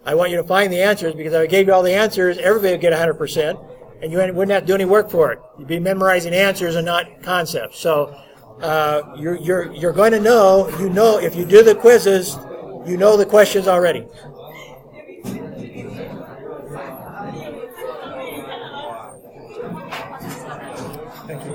I want you to find the answers, because if I gave you all the answers, everybody would get 100%, and you wouldn't have to do any work for it. You'd be memorizing answers and not concepts. So you're going to know, if you do the quizzes, you know the questions already. Thank you.